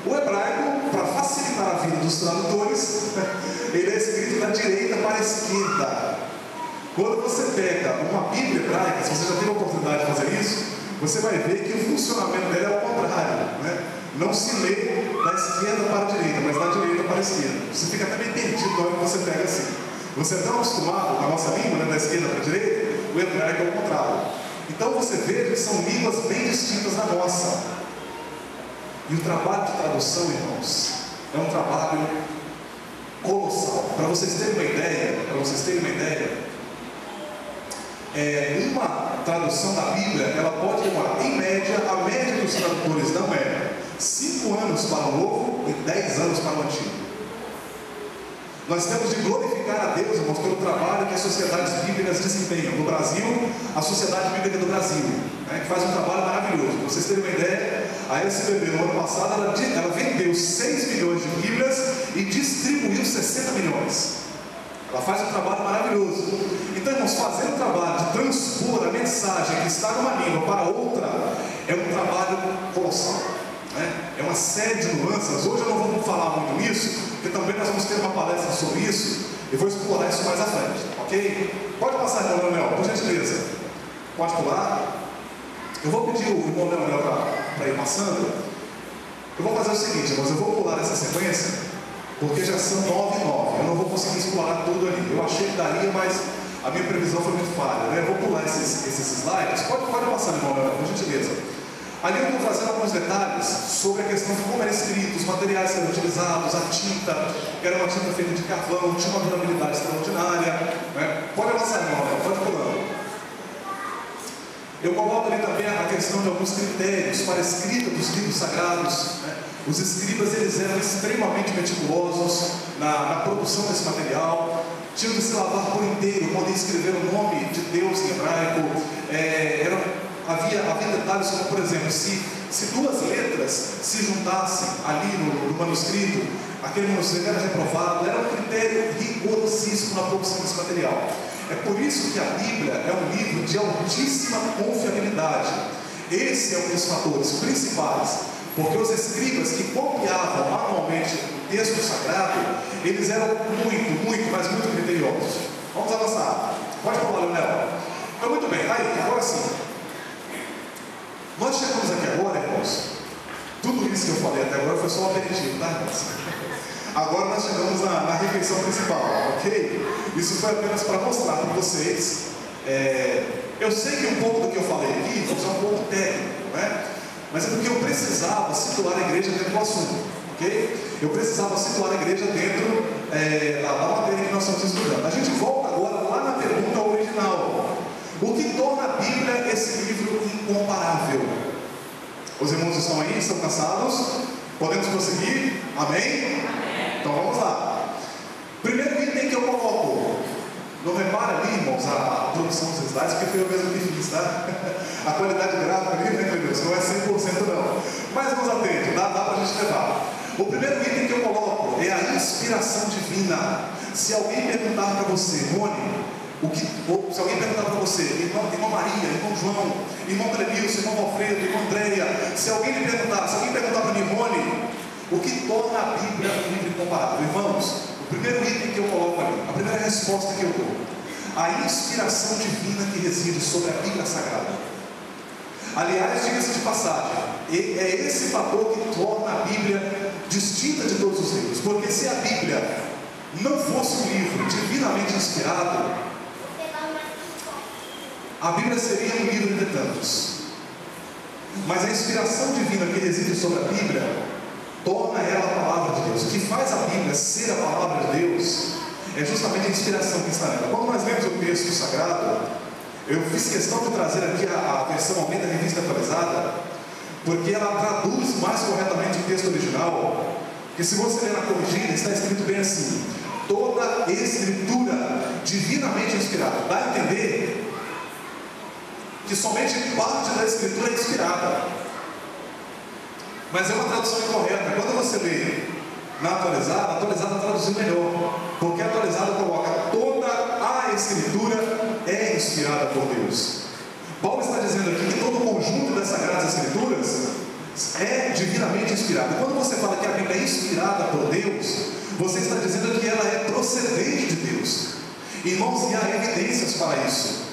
O hebraico, para facilitar a vida dos tradutores, ele é escrito da direita para a esquerda. Quando você pega uma Bíblia hebraica, se você já teve a oportunidade de fazer isso, você vai ver que o funcionamento dela é ao contrário, né? Não se lê da esquerda para a direita, mas da direita para a esquerda. Você fica até meio perdido na hora que você pega assim. Você é tão acostumado com a nossa língua, né, da esquerda para a direita, o hebraico é o contrário. Então você vê que são línguas bem distintas da nossa. E o trabalho de tradução, irmãos, é um trabalho colossal. Para vocês terem uma ideia, uma tradução da Bíblia, ela pode demorar, em média, a média dos tradutores não é 5 anos para o Novo e 10 anos para o Antigo. Nós temos de glorificar a Deus, irmãos, pelo trabalho que as sociedades bíblicas desempenham. No Brasil, a Sociedade Bíblica do Brasil, né, que faz um trabalho maravilhoso. Para vocês terem uma ideia, a SBB no ano passado, ela vendeu 6 milhões de Bíblias e distribuiu 60 milhões. Ela faz um trabalho maravilhoso. Então, irmãos, fazer o trabalho de transpor a mensagem que está numa língua para outra é um trabalho colossal, né? É uma série de nuances. Hoje eu não vou falar muito nisso, porque também nós vamos ter uma palestra sobre isso e vou explorar isso mais à frente, ok? Pode passar, irmão Leonel, por gentileza. Pode pular. Eu vou pedir o irmão Leonel para ir passando. Eu vou fazer o seguinte, irmãos, eu vou pular essa sequência, porque já são 9 e 9. Eu não vou conseguir explorar tudo ali. Eu achei que daria, mas a minha previsão foi muito falha, né? Eu vou pular esses slides. Pode passar, irmão Leonel, por gentileza. Ali eu vou trazer alguns detalhes sobre a questão de como era escrito, os materiais que eram utilizados, a tinta, que era uma tinta feita de carvão, tinha uma durabilidade extraordinária, né? Pode avançar, irmão, pode pulando. Eu coloco ali também a questão de alguns critérios para a escrita dos livros sagrados, né? Os escribas eles eram extremamente meticulosos na produção desse material, tinham de se lavar por inteiro, podem escrever o nome de Deus em hebraico, havia detalhes como, por exemplo, se duas letras se juntassem ali no manuscrito, aquele manuscrito era reprovado. Era um critério rigorosíssimo na produção desse material. É por isso que a Bíblia é um livro de altíssima confiabilidade. Esse é um dos fatores principais, porque os escribas que copiavam manualmente o texto sagrado, eles eram muito criteriosos. Vamos avançar. Pode falar, Leonel. Então, muito bem. Aí, agora sim. Nós chegamos aqui agora, irmãos. Tudo isso que eu falei até agora foi só um aperitivo, tá, irmãos? Agora nós chegamos na refeição principal, ok? Isso foi apenas para mostrar para vocês Eu sei que um pouco do que eu falei aqui é um pouco técnico, não é? Mas é porque eu precisava situar a igreja dentro do assunto, ok? Eu precisava situar a igreja dentro da matéria que nós estamos estudando. A gente volta agora lá na pergunta original: o que torna a Bíblia esse livro incomparável? Os irmãos estão aí? Estão cansados? Podemos prosseguir? Amém? Amém. Então vamos lá. Primeiro item que eu coloco. Não repara ali, irmãos, a produção dos slides, porque foi eu mesmo que fiz, tá? A qualidade gráfica ali, né, meu Deus, não é 100% não. Mas nos atente, dá para a gente levar. O primeiro item que eu coloco é a inspiração divina. Se alguém perguntar para você, Rony, se alguém perguntar para você, irmã Maria, irmão João, irmão Clemilson, irmão Alfredo, irmão Andréia, se alguém perguntar para mim, Rony, o que torna a Bíblia um livro incomparável? Irmãos, o primeiro item que eu coloco ali, a primeira resposta que eu dou: a inspiração divina que reside sobre a Bíblia Sagrada. Aliás, diga-se de passagem, é esse fator que torna a Bíblia distinta de todos os livros, porque se a Bíblia não fosse um livro divinamente inspirado, a Bíblia seria um livro entre tantos. Mas a inspiração divina que reside sobre a Bíblia torna ela a palavra de Deus. O que faz a Bíblia ser a palavra de Deus é justamente a inspiração que está nela. Quando nós lemos o texto sagrado, eu fiz questão de trazer aqui a versão Almeida Revista Atualizada, porque ela traduz mais corretamente o texto original. Porque se você ler na corrigida, está escrito bem assim: toda escritura divinamente inspirada. Dá a entender que somente parte da escritura é inspirada. Mas é uma tradução incorreta. Quando você lê na atualizada, a atualizada traduziu melhor, porque a atualizada coloca: toda a escritura é inspirada por Deus. Paulo está dizendo aqui que todo o conjunto das Sagradas Escrituras é divinamente inspirado. Quando você fala que a Bíblia é inspirada por Deus, você está dizendo que ela é procedente de Deus. Irmãos, e há evidências para isso.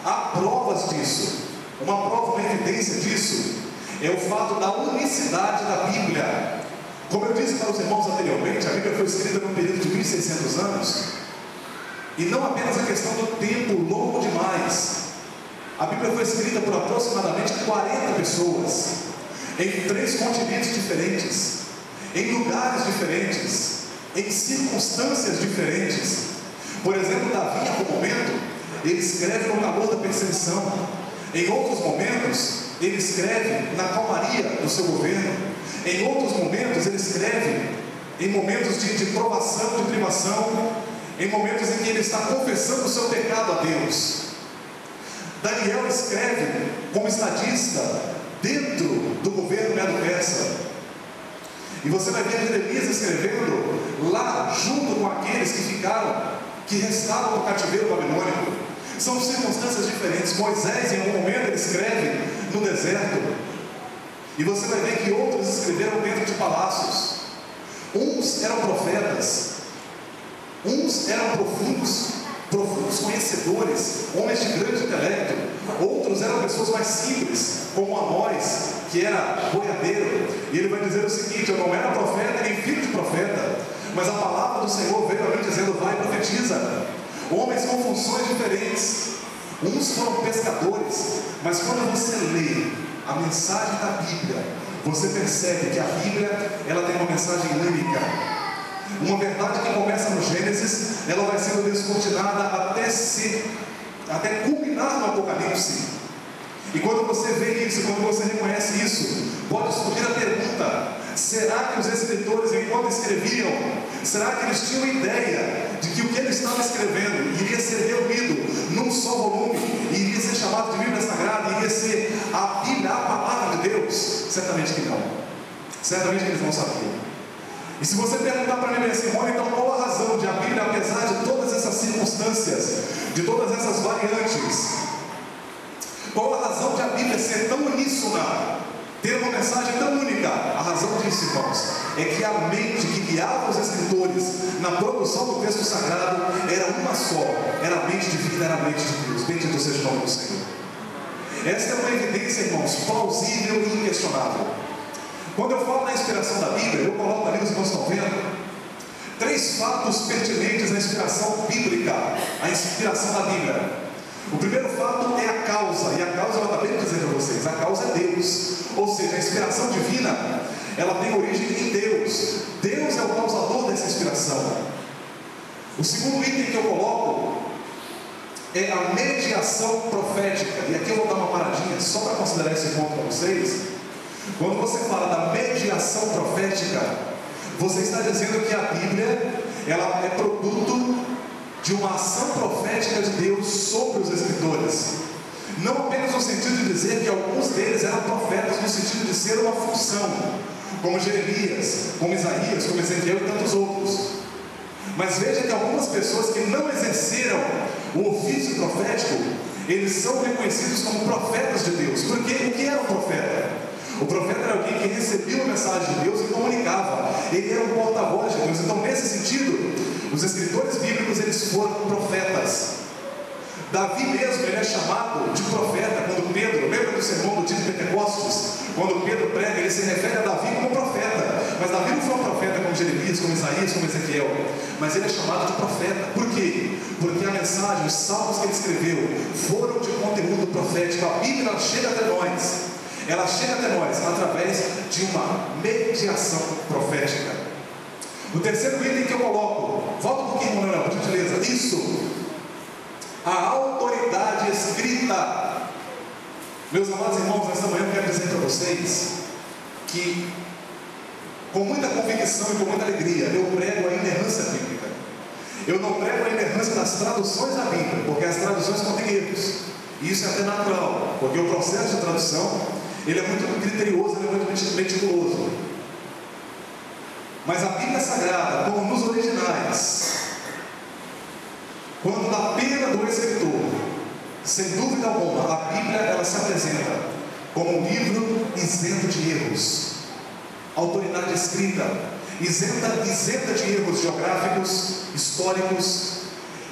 Há provas disso. Uma prova, uma evidência disso é o fato da unicidade da Bíblia. Como eu disse para os irmãos anteriormente, a Bíblia foi escrita num período de 1600 anos, e não apenas a questão do tempo longo demais. A Bíblia foi escrita por aproximadamente 40 pessoas, em 3 continentes diferentes, em lugares diferentes, em circunstâncias diferentes. Por exemplo, Davi, em algum momento, ele escreve no calor da perseguição. Em outros momentos, ele escreve na calmaria do seu governo. Em outros momentos, ele escreve em momentos de provação, de privação, em momentos em que ele está confessando o seu pecado a Deus. Daniel escreve como estadista dentro do governo medo-persa. E você vai ver Jeremias escrevendo lá junto com aqueles que restaram no cativeiro babilônico. São circunstâncias diferentes. Moisés, em algum momento, ele escreve no deserto. E você vai ver que outros escreveram dentro de palácios. Uns eram profetas, uns eram profundos conhecedores, homens de grande intelecto. Outros eram pessoas mais simples, como Amós, que era boiadeiro. E ele vai dizer o seguinte: eu não era profeta nem filho de profeta, mas a palavra do Senhor veio a mim dizendo: vai e profetiza. Homens com funções diferentes. Uns foram pescadores, mas quando você lê a mensagem da Bíblia, você percebe que a Bíblia, ela tem uma mensagem única. Uma verdade que começa no Gênesis, ela vai sendo descortinada até culminar no Apocalipse. E quando você vê isso, quando você reconhece isso, pode surgir a pergunta: será que os escritores, enquanto escreviam, será que eles tinham ideia de que o que eles estavam escrevendo iria ser reunido num só volume, e iria ser chamado de Bíblia Sagrada, iria ser a Bíblia, a palavra de Deus? Certamente que não. Certamente que eles não sabiam. E se você perguntar para mim assim: Rony, então qual a razão de a Bíblia, apesar de todas essas circunstâncias, de todas essas variantes, qual a razão de a Bíblia ser tão uníssona, ter uma mensagem tão única? A razão disso, irmãos, é que a mente que guiava os escritores na produção do texto sagrado era uma só, era a mente divina, era a mente de Deus. Bendito seja o nome do Senhor. Esta é uma evidência, irmãos, plausível e inquestionável. Quando eu falo da inspiração da Bíblia, eu coloco ali, os irmãos estão vendo, 3 fatos pertinentes à inspiração bíblica, à inspiração da Bíblia. O primeiro fato é a causa, e a causa eu acabei de dizer para vocês, a causa é Deus. Ou seja, a inspiração divina, ela tem origem em Deus. Deus é o causador dessa inspiração. O segundo item que eu coloco é a mediação profética. E aqui eu vou dar uma paradinha só para considerar esse ponto para vocês. Quando você fala da mediação profética, você está dizendo que a Bíblia, ela é produto de uma ação profética de Deus sobre os escritores. Não apenas no sentido de dizer que alguns deles eram profetas, no sentido de ser uma função, como Jeremias, como Isaías, como Ezequiel e tantos outros. Mas veja que algumas pessoas que não exerceram o ofício profético, eles são reconhecidos como profetas de Deus. Porque o que era um profeta? O profeta era alguém que recebia a mensagem de Deus e comunicava. Ele era um porta-voz de Deus. Então, nesse sentido, os escritores bíblicos, eles foram profetas. Davi mesmo, ele é chamado de profeta. Quando Pedro, lembra do sermão do dia de Pentecostes? Quando Pedro prega, ele se refere a Davi como profeta. Mas Davi não foi um profeta como Jeremias, como Isaías, como Ezequiel. Mas ele é chamado de profeta. Por quê? Porque a mensagem, os salmos que ele escreveu, foram de conteúdo profético. A Bíblia chega até nós. Ela chega até nós através de uma mediação profética. O terceiro item que eu coloco, volta um pouquinho, Manuel, por gentileza. Isso. A autoridade escrita. Meus amados irmãos, nesta manhã eu quero dizer para vocês que, com muita convicção e com muita alegria, eu prego a inerrância bíblica. Eu não prego a inerrância das traduções da Bíblia, porque as traduções contêm erros. E isso é até natural, porque o processo de tradução, ele é muito criterioso, ele é muito meticuloso. Mas a Bíblia Sagrada, como nos originais, quando na pena do escritor, sem dúvida alguma, a Bíblia, ela se apresenta como um livro isento de erros. Autoridade escrita, isenta de erros geográficos, históricos.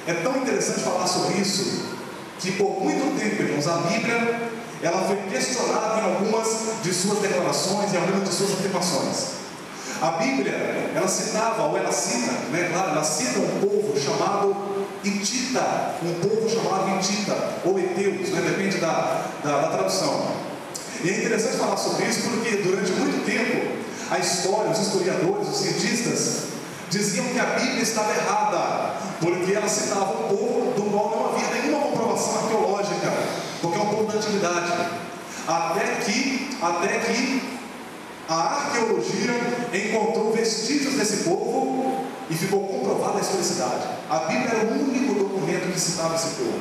É tão interessante falar sobre isso, que por muito tempo, irmãos, a Bíblia, ela foi questionada em algumas de suas declarações, em algumas de suas afirmações. A Bíblia, ela citava, ou ela cita, claro, ela cita um povo chamado Hitita, ou Heteus, depende da tradução. E é interessante falar sobre isso porque durante muito tempo a história, os historiadores, os cientistas diziam que a Bíblia estava errada, porque ela citava um povo do qual não havia nenhuma comprovação arqueológica, porque é um povo da antiguidade. Até que a arqueologia encontrou vestígios desse povo e ficou comprovada a historicidade. A Bíblia era o único documento que citava esse povo.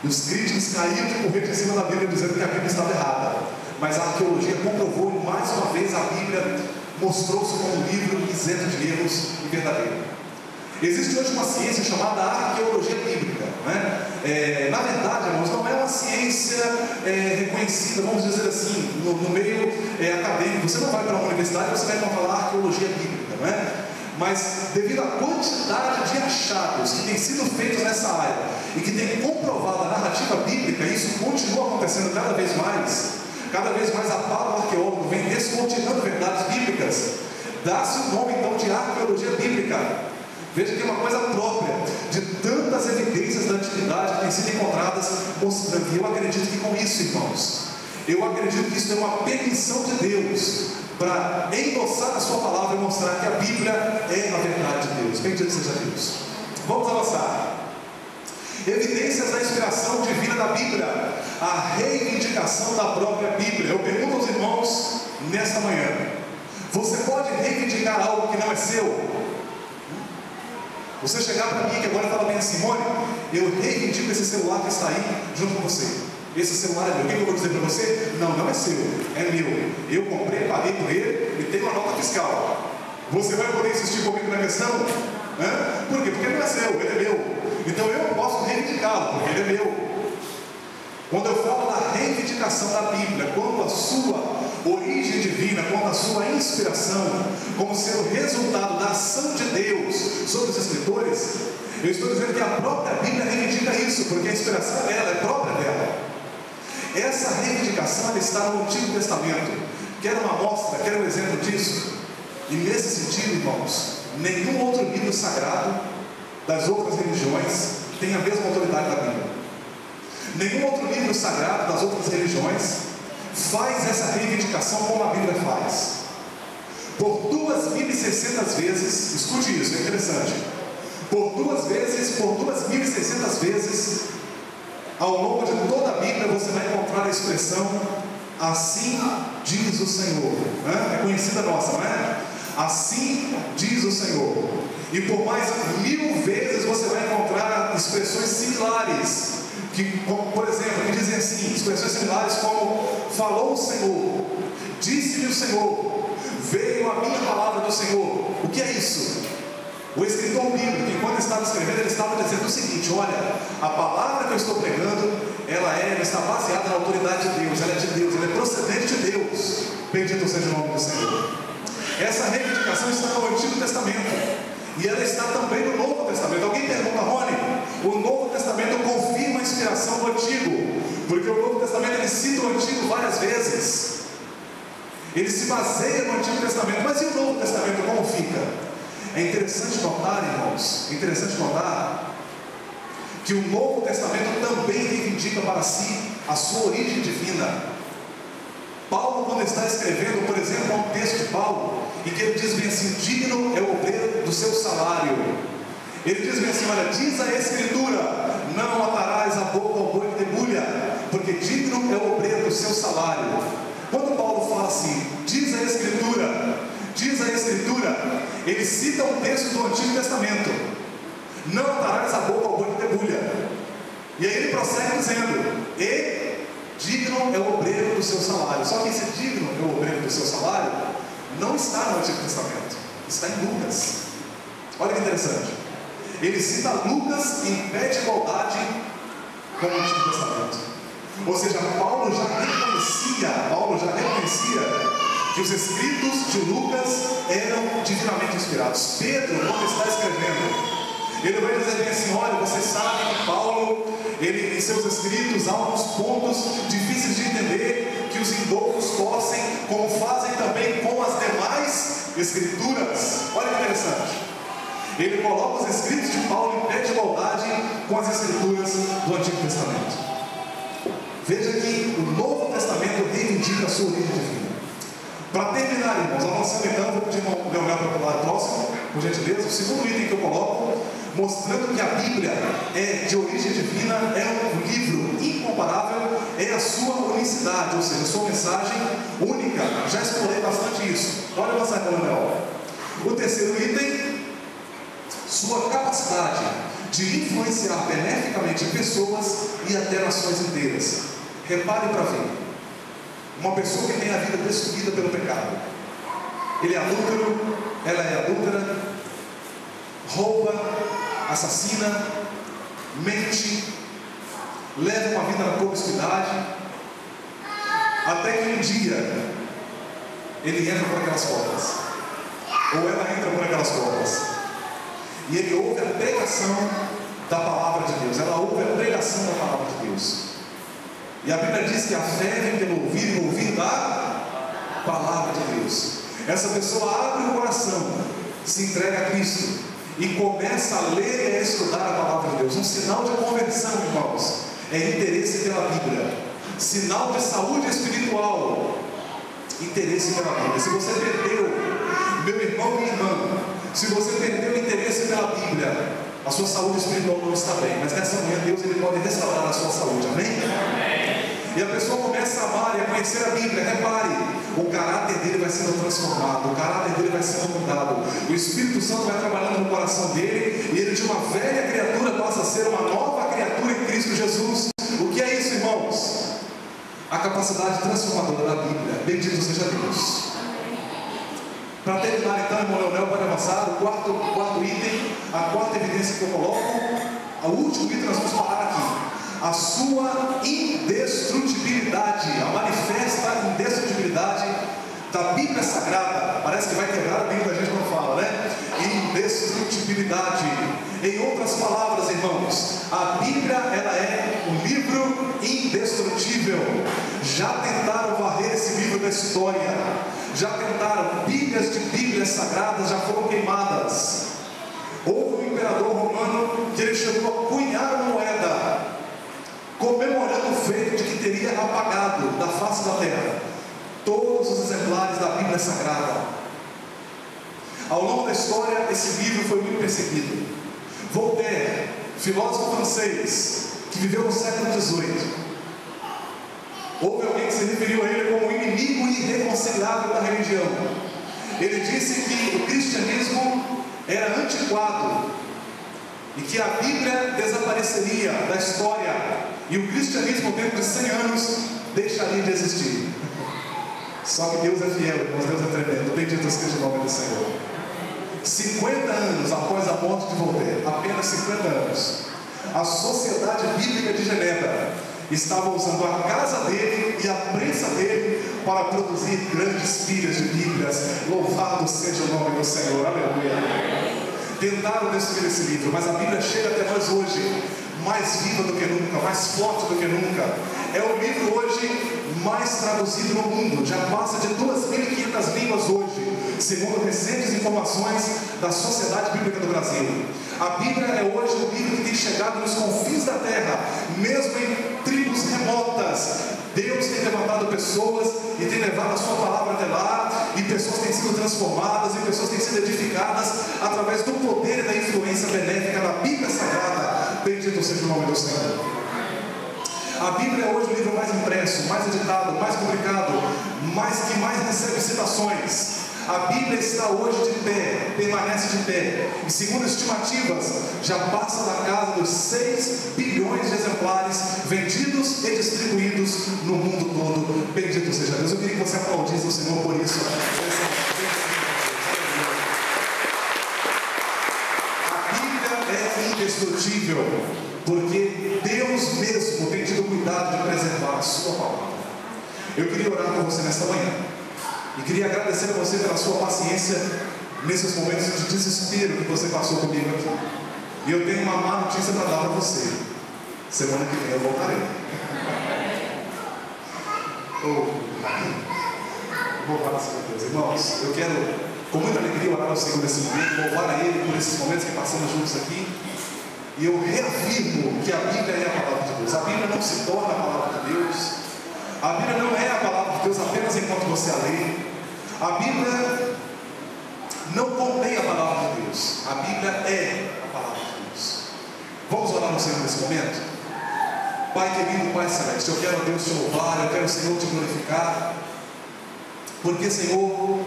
E os críticos caíram de corrente em cima da Bíblia dizendo que a Bíblia estava errada. Mas a arqueologia comprovou e mais uma vez a Bíblia mostrou-se como um livro isento de erros e verdadeiro. Existe hoje uma ciência chamada arqueologia bíblica. Na verdade, irmãos, não é uma ciência reconhecida, vamos dizer assim, no meio acadêmico. Você não vai para uma universidade e você vai falar arqueologia bíblica, Mas devido à quantidade de achados que têm sido feitos nessa área e que tem comprovado a narrativa bíblica, e isso continua acontecendo cada vez mais a par do arqueólogo vem descortinando verdades bíblicas, dá-se o nome então de arqueologia bíblica. Veja que é uma coisa própria de tantas evidências da antiguidade que têm sido encontradas mostrando. E eu acredito que com isso, irmãos, eu acredito que isso é uma permissão de Deus para endossar a sua palavra e mostrar que a Bíblia é a verdade de Deus. Bendito seja Deus. Vamos avançar. Evidências da inspiração divina da Bíblia, a reivindicação da própria Bíblia. Eu pergunto aos irmãos nesta manhã: você pode reivindicar algo que não é seu? Você chegar para mim que agora fala bem assim: Simone, eu reivindico esse celular que está aí junto com você. Esse celular é meu. O que eu vou dizer para você? Não é seu, é meu. Eu comprei, paguei por ele e tenho uma nota fiscal. Você vai poder insistir comigo na questão? Por quê? Porque não é seu, ele é meu. Então eu não posso reivindicá-lo, porque ele é meu. Quando eu falo da reivindicação da Bíblia, quando a sua origem divina, quando a sua inspiração, como sendo resultado da ação de Deus sobre os escritores, eu estou dizendo que a própria Bíblia reivindica isso, porque a inspiração dela é própria dela. Essa reivindicação ela está no Antigo Testamento. Quer uma amostra, quer um exemplo disso? E nesse sentido, irmãos, nenhum outro livro sagrado das outras religiões tem a mesma autoridade da Bíblia. Nenhum outro livro sagrado das outras religiões faz essa reivindicação como a Bíblia faz. Por 2.600 vezes, escute isso, é interessante. Por 2.600 vezes, ao longo de toda a Bíblia, você vai encontrar a expressão assim diz o Senhor. É conhecida nossa, não é? Assim diz o Senhor. E por mais 1000 vezes você vai encontrar expressões similares, que, como, por exemplo, que dizem assim, expressões similares como falou o Senhor, disse-me o Senhor, veio a minha palavra do Senhor. O que é isso? O escritor bíblico, enquanto estava escrevendo, ele estava dizendo o seguinte: olha, a palavra que eu estou pregando, ela está baseada na autoridade de Deus, ela é de Deus, ela é procedente de Deus. Bendito seja o nome do Senhor. Essa reivindicação está no Antigo Testamento e ela está também no Novo Testamento. Alguém pergunta, Rony, o Novo Testamento confirma a inspiração do Antigo, porque o Novo Testamento ele cita o Antigo várias vezes, ele se baseia no Antigo Testamento, mas e o Novo Testamento como fica? É interessante notar, irmãos, que o Novo Testamento também reivindica para si a sua origem divina. Paulo, quando está escrevendo, por exemplo, um texto de Paulo, em que ele diz bem assim: digno é o obreiro do seu salário. Ele diz bem assim: olha, diz a Escritura, não atarás a boca ao boi que debulha, porque digno é o obreiro do seu salário. Quando Paulo fala assim, diz a Escritura, ele cita um texto do Antigo Testamento: não atarás a boca ao boi que debulha. E aí ele prossegue dizendo: e digno é o obreiro do seu salário. Só que esse digno é o obreiro do seu salário não está no Antigo Testamento, está em Lucas. Olha que interessante, ele cita Lucas em pé de igualdade com o Antigo Testamento. Ou seja, Paulo já reconhecia que os escritos de Lucas eram divinamente inspirados. Pedro, quando está escrevendo, ele vai dizer bem assim: olha, vocês sabem que Paulo, ele, em seus escritos, há alguns pontos difíceis de entender, que os indoutos torcem, como fazem também com as demais escrituras. Olha que interessante, ele coloca os escritos de Paulo em pé de igualdade com as escrituras do Antigo Testamento. Veja que o Novo Testamento reivindica a sua origem divina. Para terminar, irmãos, avançando então, vou pedir o Leonel para o lado próximo, por gentileza. O segundo item que eu coloco, mostrando que a Bíblia é de origem divina, é um livro incomparável, é a sua unicidade, ou seja, a sua mensagem única. Já explorei bastante isso. Olha o avançar, Leonel. O terceiro item, sua capacidade de influenciar beneficamente pessoas e até nações inteiras. Repare para ver. Uma pessoa que tem a vida destruída pelo pecado, ele é adúltero, ela é adúltera, rouba, assassina, mente, leva uma vida na promiscuidade, até que um dia ele entra por aquelas portas, ou ela entra por aquelas portas, e ele ouve a pregação da palavra de Deus, ela ouve a pregação da palavra de Deus. E a Bíblia diz que a fé vem pelo ouvir e o ouvir da palavra de Deus. Essa pessoa abre o coração, se entrega a Cristo e começa a ler e a estudar a palavra de Deus. Um sinal de conversão, irmãos, é interesse pela Bíblia. Sinal de saúde espiritual, interesse pela Bíblia. Se você perdeu, meu irmão e minha irmã, se você perdeu o interesse pela Bíblia, a sua saúde espiritual não está bem. Mas nessa manhã Deus ele pode restaurar a sua saúde, amém? E a pessoa começa a amar e a conhecer a Bíblia. Repare, o caráter dele vai sendo transformado, o caráter dele vai sendo mudado, o Espírito Santo vai trabalhando no coração dele, e ele de uma velha criatura passa a ser uma nova criatura em Cristo Jesus. O que é isso, irmãos? A capacidade transformadora da Bíblia. Bendito seja Deus. Para terminar então, irmão Leonel, pode avançar. O quarto item, a quarta evidência que eu coloco, o último item nós vamos falar aqui: a sua indestrutibilidade, a manifesta indestrutibilidade da Bíblia Sagrada. Parece que vai quebrar a Bíblia da gente quando fala, né? Indestrutibilidade. Em outras palavras, irmãos, a Bíblia ela é um livro indestrutível. Já tentaram varrer esse livro da história, já tentaram, pilhas de Bíblias sagradas já foram queimadas. Houve um imperador romano que ele chegou a cunhar uma moeda comemorando o feito de que teria apagado da face da terra todos os exemplares da Bíblia Sagrada. Ao longo da história, esse livro foi muito perseguido. Voltaire, filósofo francês, que viveu no século XVIII, houve alguém que se referiu a ele como o inimigo irreconciliável da religião. Ele disse que o cristianismo era antiquado e que a Bíblia desapareceria da história e o cristianismo dentro de 100 anos deixaria de existir. Só que Deus é fiel, irmãos, Deus é tremendo. Bendito seja o nome do Senhor. 50 anos após a morte de Voltaire, apenas 50 anos, a Sociedade Bíblica de Genebra estava usando a casa dele e a prensa dele para produzir grandes pilhas de Bíblias. Louvado seja o nome do Senhor, aleluia. Tentaram destruir esse livro, mas a Bíblia chega até nós hoje, mais viva do que nunca, mais forte do que nunca. É o livro hoje mais traduzido no mundo, já passa de 2.500 línguas hoje, segundo recentes informações da Sociedade Bíblica do Brasil. A Bíblia é hoje o livro que tem chegado nos confins da terra, mesmo em tribos remotas. Deus tem levantado pessoas e tem levado a sua palavra até lá, e pessoas têm sido transformadas, e pessoas têm sido edificadas através do poder e da influência benéfica da Bíblia Sagrada. Bendito seja o nome do Senhor. A Bíblia é hoje o livro mais impresso, mais editado, mais publicado, que mais recebe citações. A Bíblia está hoje de pé, permanece de pé, e segundo estimativas, já passa da casa dos 6 bilhões de exemplares vendidos e distribuídos no mundo todo. Bendito seja Deus. Eu queria que você aplaudisse o Senhor por isso. A Bíblia é indestrutível, porque Deus mesmo tem tido cuidado de preservar a sua palavra. Eu queria orar por você nesta manhã. E queria agradecer a você pela sua paciência nesses momentos de desespero que você passou comigo aqui. E eu tenho uma má notícia para dar para você. Semana que vem eu voltarei. Louvado seja Deus. Irmãos, eu quero com muita alegria orar ao Senhor nesse momento, louvar a Ele por esses momentos que passamos juntos aqui. E eu reafirmo que a Bíblia é a palavra de Deus. A Bíblia não se torna a palavra de Deus. A Bíblia não é a palavra de Deus apenas enquanto você a lê. A Bíblia não contém a palavra de Deus. A Bíblia é a palavra de Deus. Vamos orar no Senhor nesse momento? Pai querido, Pai celeste, eu quero a Deus te louvar, eu quero, Senhor, te glorificar. Porque, Senhor,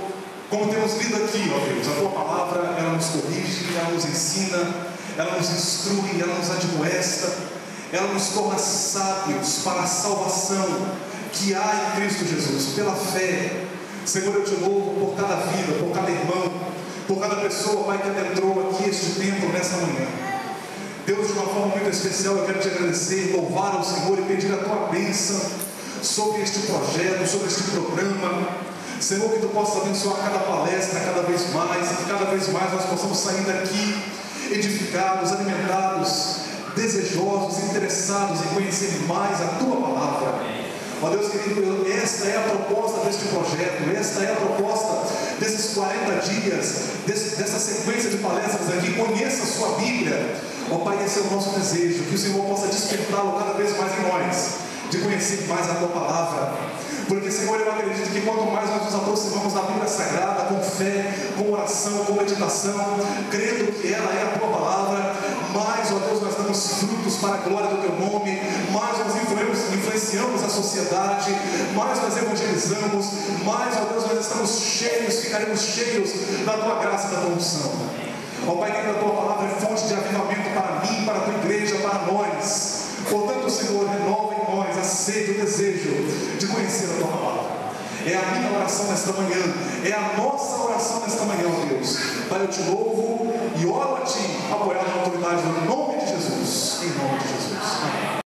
como temos lido aqui, ó Deus, a tua palavra, ela nos corrige, ela nos ensina, ela nos instrui, ela nos admoesta, ela nos torna sábios para a salvação que há em Cristo Jesus, pela fé. Senhor, eu te louvo por cada vida, por cada irmão, por cada pessoa, Pai, que adentrou aqui este templo nessa manhã. Deus, de uma forma muito especial, eu quero te agradecer, louvar ao Senhor e pedir a tua bênção sobre este projeto, sobre este programa. Senhor, que tu possas abençoar cada palestra cada vez mais, e que cada vez mais nós possamos sair daqui edificados, alimentados, desejosos, interessados em conhecer mais a tua palavra. Ó Deus querido, esta é a proposta deste projeto, esta é a proposta desses 40 dias, dessa sequência de palestras aqui. Conheça a sua Bíblia. Ó Pai, esse é o nosso desejo, que o Senhor possa despertá-lo cada vez mais em nós, de conhecer mais a tua palavra. Porque, Senhor, eu acredito que quanto mais nós nos aproximamos da Bíblia Sagrada, com fé, com oração, com meditação, crendo que ela é a tua palavra, mais, ó Deus, nós damos frutos para a glória do teu nome, mais nós influenciamos a sociedade, mais nós evangelizamos, mais, ó Deus, nós estamos cheios, ficaremos cheios da tua graça e da tua unção. Ó Pai, que a tua palavra é fonte de avivamento para mim, para a tua igreja, para nós. Portanto, Senhor, renova em nós a sede, o desejo de conhecer a tua palavra. É a minha oração nesta manhã, é a nossa oração nesta manhã, ó Deus. Pai, eu te louvo e oro a ti, apoiado